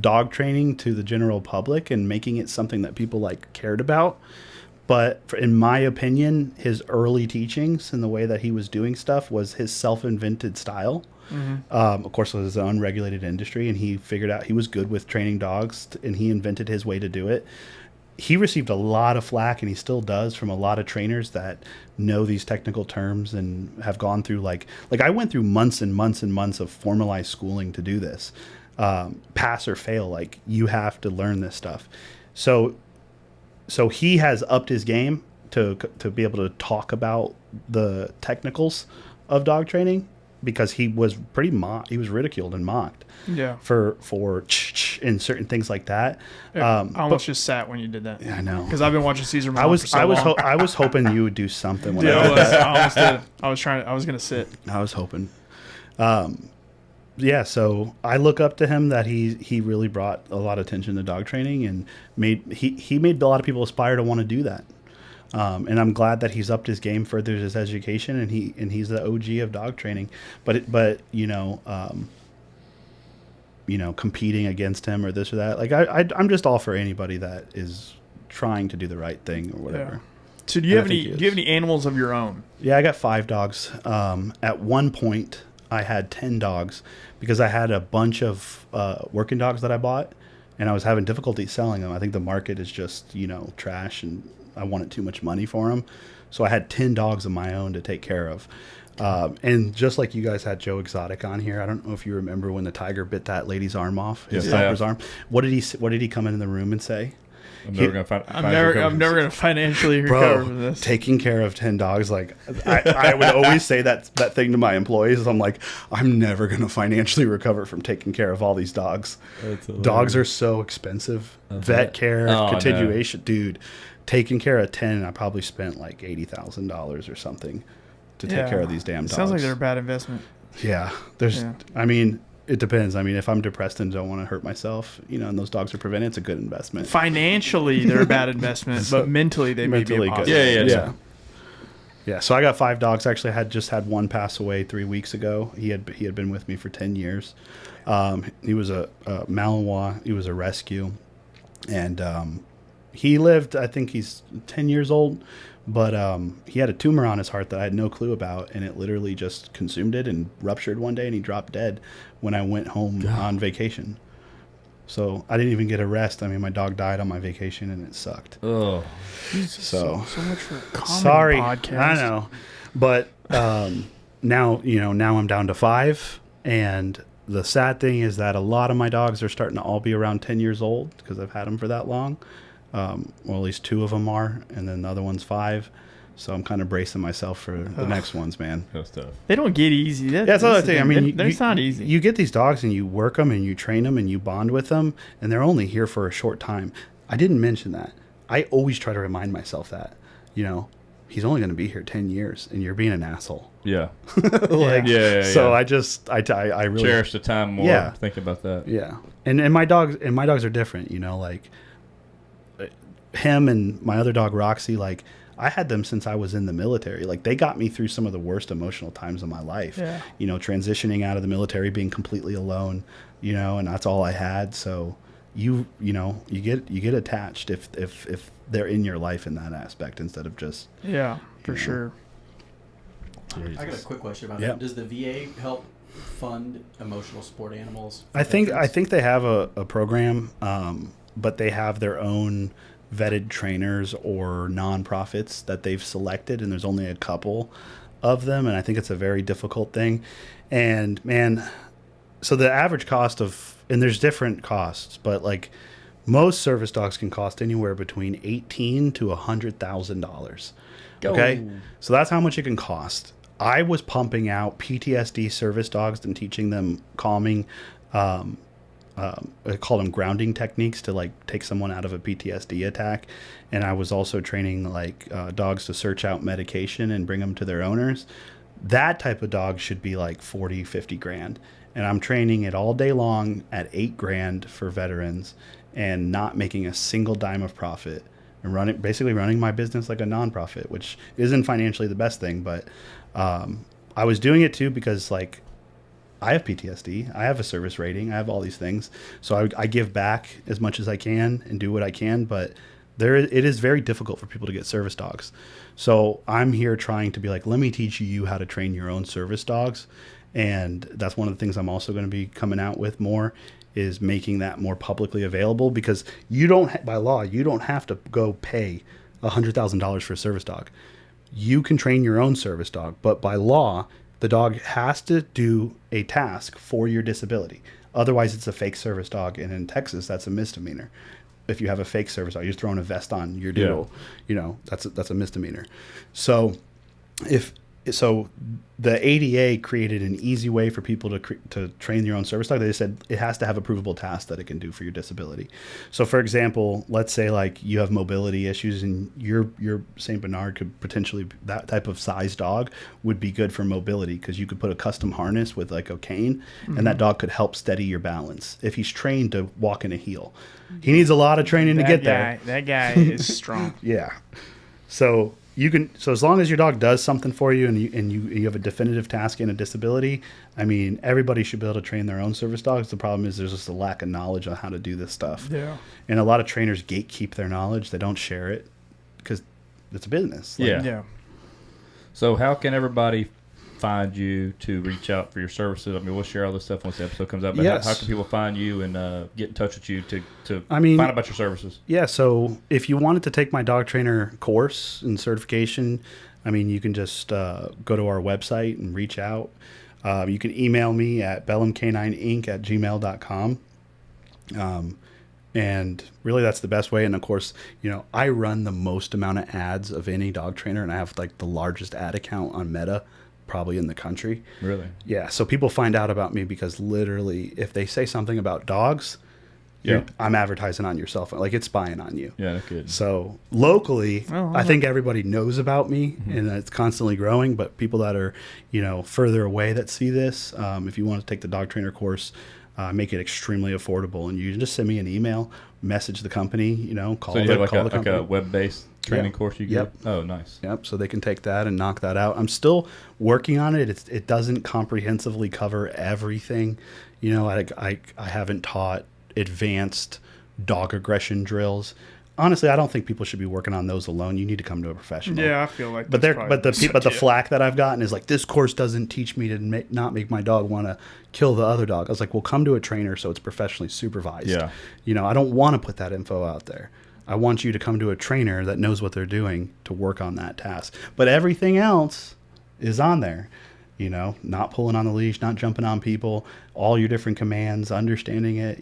dog training to the general public and making it something that people like cared about. But in my opinion, his early teachings and the way that he was doing stuff was his self-invented style. Of course, it was an unregulated industry, and he figured out he was good with training dogs, and he invented his way to do it. He received a lot of flack, and he still does, from a lot of trainers that know these technical terms and have gone through like I went through months and months and months of formalized schooling to do this. Pass or fail, like you have to learn this stuff. So he has upped his game to be able to talk about the technicals of dog training, because he was he was ridiculed and mocked. Yeah. For and certain things like that. I almost just sat when you did that. Yeah, I know. Because I've been watching Cesar Millan I was for so long. I was hoping you would do something when Yeah, I did that. I almost did. I was gonna sit. I was hoping. Yeah, so I look up to him that he really brought a lot of attention to dog training, and he made a lot of people aspire to want to do that. And I'm glad that he's upped his game, furthered his education, and he's the OG of dog training. But competing against him or this or that, like I'm just all for anybody that is trying to do the right thing or whatever. Yeah. So do you And have I think any? he Do you have any animals of your own? Yeah, I got 5 dogs. At one point, I had 10 dogs because I had a bunch of working dogs that I bought, and I was having difficulty selling them. I think the market is just, trash, and I wanted too much money for them. So I had 10 dogs of my own to take care of. And just like you guys had Joe Exotic on here, I don't know if you remember when the tiger bit that lady's arm off, his Yes, I helper's have. arm. What did he come in the room and say? I'm never going to find I'm never gonna financially recover from this. Taking care of 10 dogs, like I would always say that thing to my employees. I'm like, I'm never going to financially recover from taking care of all these dogs. Dogs are so expensive. Vet care, Oh, continuation, dude. Taking care of 10, I probably spent like $80,000 or something to take care of these damn dogs. Sounds like they're a bad investment. Yeah, I mean, it depends. I mean, if I'm depressed and don't want to hurt myself, and those dogs are prevented, it's a good investment. Financially, they're a bad investment, but mentally, they may be a Mentally positive. good. Yeah. Yeah, so I got 5 dogs. Actually, I just had one pass away 3 weeks ago. He had been with me for 10 years. He was a Malinois. He was a rescue, and he lived. I think he's 10 years old, but he had a tumor on his heart that I had no clue about, and it literally just consumed it and ruptured one day, and he dropped dead when I went home on vacation. So I didn't even get a rest. I mean, my dog died on my vacation, and it sucked. Oh. So much for a comedy sorry, podcast. I know, but now I'm down to 5, and the sad thing is that a lot of my dogs are starting to all be around 10 years old because I've had them for that long. Well, at least 2 of them are, and then the other one's 5. So I'm kind of bracing myself for the next ones, man. That's tough. They don't get easy. That's the other thing. I mean, it's not easy. You get these dogs and you work them and you train them and you bond with them, and they're only here for a short time. I didn't mention that. I always try to remind myself that, he's only going to be here 10 years, and you're being an asshole. Yeah. Yeah. So I really cherish the time more. Yeah. Think about that. Yeah, and my dogs are different. Like him and my other dog Roxy. Like I had them since I was in the military. Like they got me through some of the worst emotional times of my life. Yeah. Transitioning out of the military, being completely alone. And that's all I had. So you get attached if they're in your life in that aspect instead of just for sure. I got a quick question about Yeah. that. Does the VA help fund emotional sport animals? for I think veterans? they have a program, but they have their own vetted trainers or nonprofits that they've selected, and there's only a couple of them, and I think it's a very difficult thing. And man, so the average cost and there's different costs, but like Most service dogs can cost anywhere between $18,000 to $100,000. Okay, so that's how much it can cost. I was pumping out PTSD service dogs and teaching them calming. I call them grounding techniques to like take someone out of a PTSD attack. And I was also training like dogs to search out medication and bring them to their owners. That type of dog should be like 40, 50 grand. And I'm training it all day long at 8 grand for veterans and not making a single dime of profit and basically running my business like a nonprofit, which isn't financially the best thing. But I was doing it too because like I have PTSD, I have a service rating, I have all these things. So I give back as much as I can and do what I can, but it is very difficult for people to get service dogs. So I'm here trying to be like, let me teach you how to train your own service dogs. And that's one of the things I'm also going to be coming out with more, is making that more publicly available, because you don't, by law, you don't have to go pay $100,000 for a service dog. You can train your own service dog, but by law, the dog has to do a task for your disability. Otherwise, it's a fake service dog. And in Texas, that's a misdemeanor. If you have a fake service dog, you're just throwing a vest on your doodle, that's a misdemeanor. So the ADA created an easy way for people to train your own service dog. They said it has to have a provable task that it can do for your disability. So for example, let's say like you have mobility issues and your St. Bernard could potentially, that type of size dog would be good for mobility, because you could put a custom harness with like a cane and that dog could help steady your balance if he's trained to walk in a heel. He needs a lot of training to get there. That guy is strong. Yeah. So as long as your dog does something for you and you have a definitive task and a disability, I mean, everybody should be able to train their own service dogs. The problem is there's just a lack of knowledge on how to do this stuff. Yeah. And a lot of trainers gatekeep their knowledge. They don't share it because it's a business. Yeah. So how can everybody find you to reach out for your services? I mean, we'll share all this stuff once the episode comes out, but Yes. how can people find you and get in touch with you to find out about your services? Yeah, so if you wanted to take my dog trainer course and certification, I mean, you can just go to our website and reach out. You can email me at bellumk9inc@gmail.com. And really that's the best way. And of course, I run the most amount of ads of any dog trainer, and I have like the largest ad account on Meta probably in the country. Really? Yeah. So people find out about me because literally if they say something about dogs, I'm advertising on your cell phone. Like, it's spying on you. Yeah, that's good. So locally, I think everybody knows about me, and it's constantly growing. But people that are, further away that see this, if you want to take the dog trainer course, make it extremely affordable, and you can just send me an email, message the company, call so you the have company. like a web-based training course you get? Yep. Oh, nice. Yep. So they can take that and knock that out. I'm still working on it. It doesn't comprehensively cover everything. I haven't taught advanced dog aggression drills. Honestly, I don't think people should be working on those alone. You need to come to a professional. Yeah, I feel like. But the flack that I've gotten is like, this course doesn't teach me to not make my dog want to kill the other dog. I was like, well, come to a trainer so it's professionally supervised. Yeah. I don't want to put that info out there. I want you to come to a trainer that knows what they're doing to work on that task. But everything else is on there. Not pulling on the leash, not jumping on people, all your different commands, understanding it,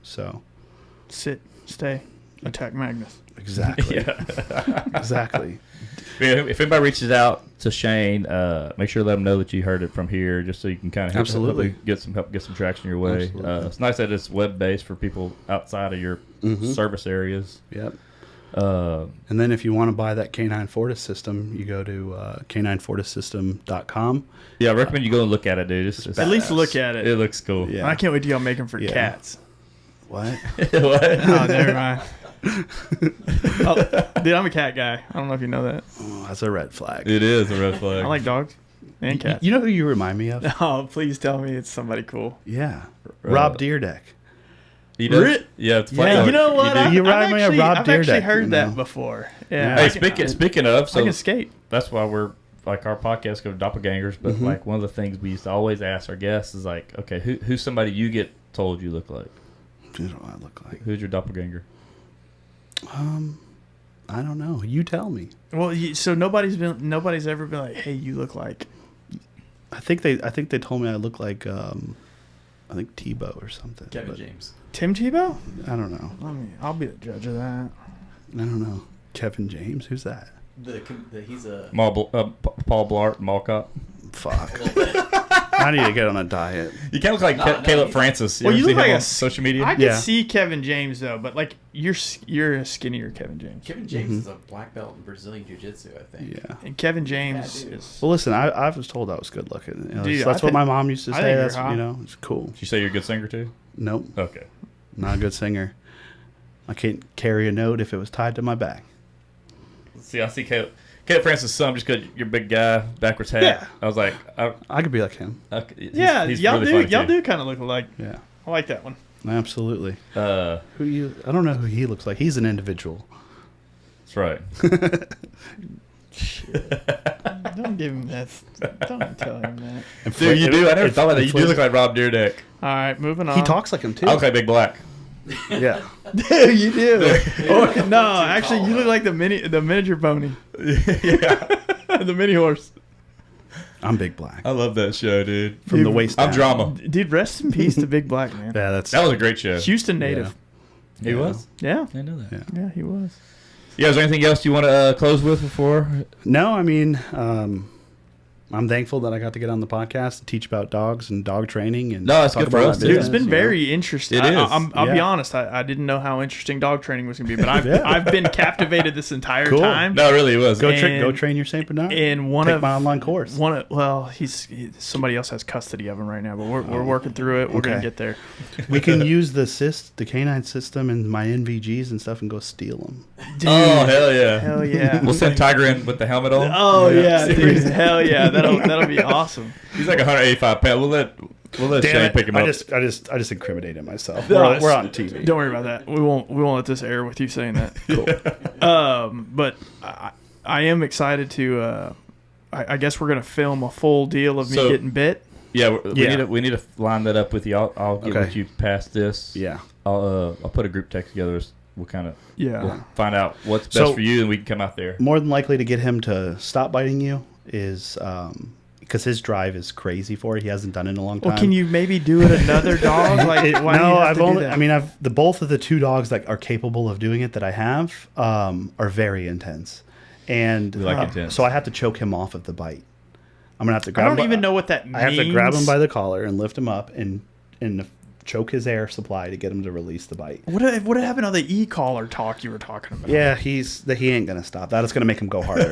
so. Sit, stay, attack Magnus. Exactly. Yeah. Exactly. If anybody reaches out to Shane, make sure to let them know that you heard it from here, just so you can kind of Absolutely get some traction your way. It's nice that it's web-based for people outside of your service areas. Yep. And then if you want to buy that K9 Fortis system, you go to k9fortissystem.com. Yeah, I recommend you go and look at it, dude. It's At least look at it. It looks cool. Yeah. I can't wait till y'all make them for cats. What? What? Oh, never mind. Dude, I'm a cat guy. I don't know if you know that. Oh, that's a red flag. It is a red flag. I like dogs and cats. You know who you remind me of? Oh, please tell me it's somebody cool. Yeah. Rob Deerdeck. You know? Yeah, it's funny. Yeah, you know what? You remind me of Rob I've actually Deerdeck, heard that before. Yeah. Hey, speaking of, so I can skate. that's why we're like, our podcast goes doppelgangers. But like, one of the things we used to always ask our guests is like, okay, who's somebody you get told you look like? Who do I look like? Who's your doppelganger? I don't know. You tell me. Well, so nobody's ever been like, hey, you look like. I think they told me I look like I think Tebow or something. Kevin but- James. Tim Tebow? I don't know. I'll be the judge of that. I don't know. Kevin James? Who's that? He's a Paul Blart, Mall Cop. Fuck. little bit. I need to get on a diet. You kind of look like Caleb Francis. Well, you look like him a on social media. I Yeah. can see Kevin James though, but like you're a skinnier Kevin James. Kevin James is a black belt in Brazilian Jiu-Jitsu, I think. Yeah. And Kevin James Yeah, dude. is. Well, listen, I was told I was good looking. You know, Dude, that's I what my think- mom used to I say. think you're That's hot. it's cool. Did you say you're a good singer too? Nope, Okay. not a good singer. I can't carry a note if it was tied to my back. See, I see Caleb Francis' son just because you're a big guy, backwards hat. Yeah. I was like, I could be like him. Yeah, he's y'all really do. funny Y'all too. do kind of look alike. Yeah, I like that one. absolutely. That's I don't know who he looks like. He's an individual. right. Don't give him that. Don't tell him that. Dude, you do. I never thought about that. You do look like Rob Dyrdek. All right, moving on. He talks like him too. I look like Big Black. Yeah. Dude, you do. Or, no, actually, you look like the miniature pony, Yeah. the mini horse. I'm Big Black. I love that show, dude. From the waist I'm down. drama. Dude, rest in peace to Big Black, man. Yeah, that's That was a great show. Houston native. He was? Yeah. I know that. Yeah. Yeah, he was. Yeah, is there anything else you want to close with before? No, I mean, I'm thankful that I got to get on the podcast and teach about dogs and dog training. And No, it's talk good for about us, my dude. Dude, it's business, been you know? very interesting. It is. I'll be Yeah. honest. I didn't know how interesting dog training was going to be, but Yeah. I've been captivated this entire Cool. time. No, really, it was. Go And- train your Saint Bernard. And one Take of my online course. he's somebody else has custody of him right now, but we're working through it. We're gonna Okay. get there. We can use the canine system and my NVGs and stuff and go steal them. Oh, hell yeah. Hell yeah. We'll send Tiger in with the helmet on. Oh yeah, dude. Seriously. Hell yeah. That'll be awesome. He's like 185 pounds. We'll let Damn Shane it! pick him I up. just incriminated myself. No, We're on TV. Don't worry about that. We won't let this air with you saying that. Cool. But I am excited to. I guess we're gonna film a full deal of me So- getting bit. Yeah, Yeah. we need to line that up with you. I'll get Okay. with you past this. Yeah. I'll put a group text together. We'll kind of Yeah. find out what's best So- for you, and we can come out there. More than likely to get him to stop biting you is because his drive is crazy for it. He hasn't done it in a long time. Well, can you maybe do it another dog? Like, why do you no, have I've to do only. that? I mean, both of the two dogs that are capable of doing it that I have are very intense, and We like intense. so I have to choke him off of the bite. I'm gonna have to I grab. don't him even know what that means. I have to grab him by the collar and lift him up and choke his air supply to get him to release the bite. What happened to the e-collar talk you were talking about? Yeah, he ain't gonna stop. That is gonna make him go harder.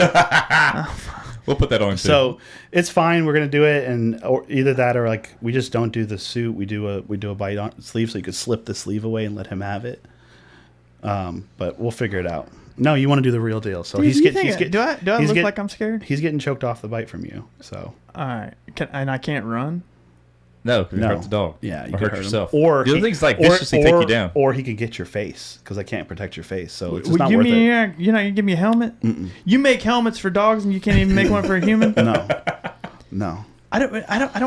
We'll put that on. Too. So it's fine. We're gonna do it, and or either that or like we just don't do the suit. We do a bite on sleeve, so you could slip the sleeve away and let him have it. But we'll figure it out. No, you want to do the real deal. So Dude, he's you getting. think- do I look like I'm scared? He's getting choked off the bite from you. So All right, and I can't run. no, you no. hurt the dog. Yeah, you or could hurt him. yourself. Or the other thing's like viciously take you down. Or he could get your face because I can't protect your face. So it's just Would not you worth mean it. you're not gonna give me a helmet? You make helmets for dogs, and you can't even make one for a human. No, I don't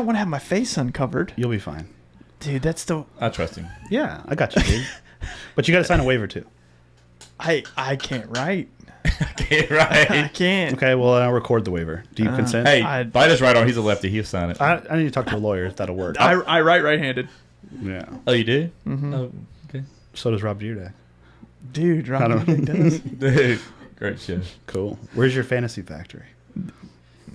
want to have my face uncovered, you'll be fine. dude. That's the I trust him. Yeah, I got you, dude. But you got to sign a waiver too. I can't write. Okay, I right. can't. Okay, well I'll record the waiver. Do you consent? Hey, I- Vida's right on. He's a lefty. He'll sign it. I need to talk to a lawyer if that'll work. I write right-handed, Yeah. Oh, you do? Mm-hmm. Oh, okay. So does Rob Dyrdek. dude. I don't know. Does. Dude, great show. Cool. Where's your fantasy factory?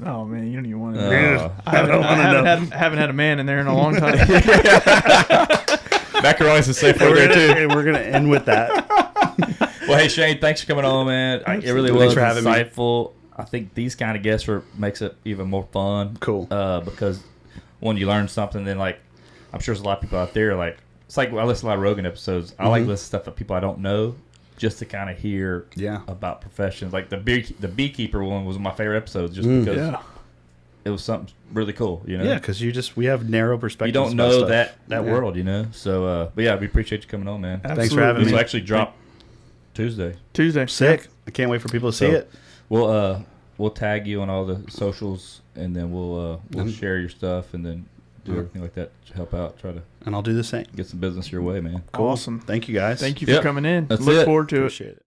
Oh man, you don't even want to. Oh. I haven't had a man in there in a long time. Macaroni's is safe word there too. We're gonna end with that. Well, hey Shane, thanks for coming on, man. It really Thanks was for having me. insightful. I think these kind of guests makes it even more fun. Cool. Because when you learn something, then like I'm sure there's a lot of people out there like it's like I listen to a lot of Rogan episodes. I like listening to stuff that people I don't know just to kind of hear Yeah. about professions. Like the beekeeper one was my favorite episode just because Yeah. it was something really cool. You know. Yeah, because we have narrow perspectives. You don't about know stuff. that Yeah. world, you know. So, but yeah, we appreciate you coming on, man. Thanks for having This me. will actually drop Tuesday. Tuesday. Sick. I can't wait for people to see So, it. We'll tag you on all the socials, and then we'll share your stuff, and then do everything like that to help out. Try to And I'll do the same. get some business your way, man. Cool. Awesome. Thank you guys. Thank you for Yep. coming in. That's Look it. forward to it. Appreciate it.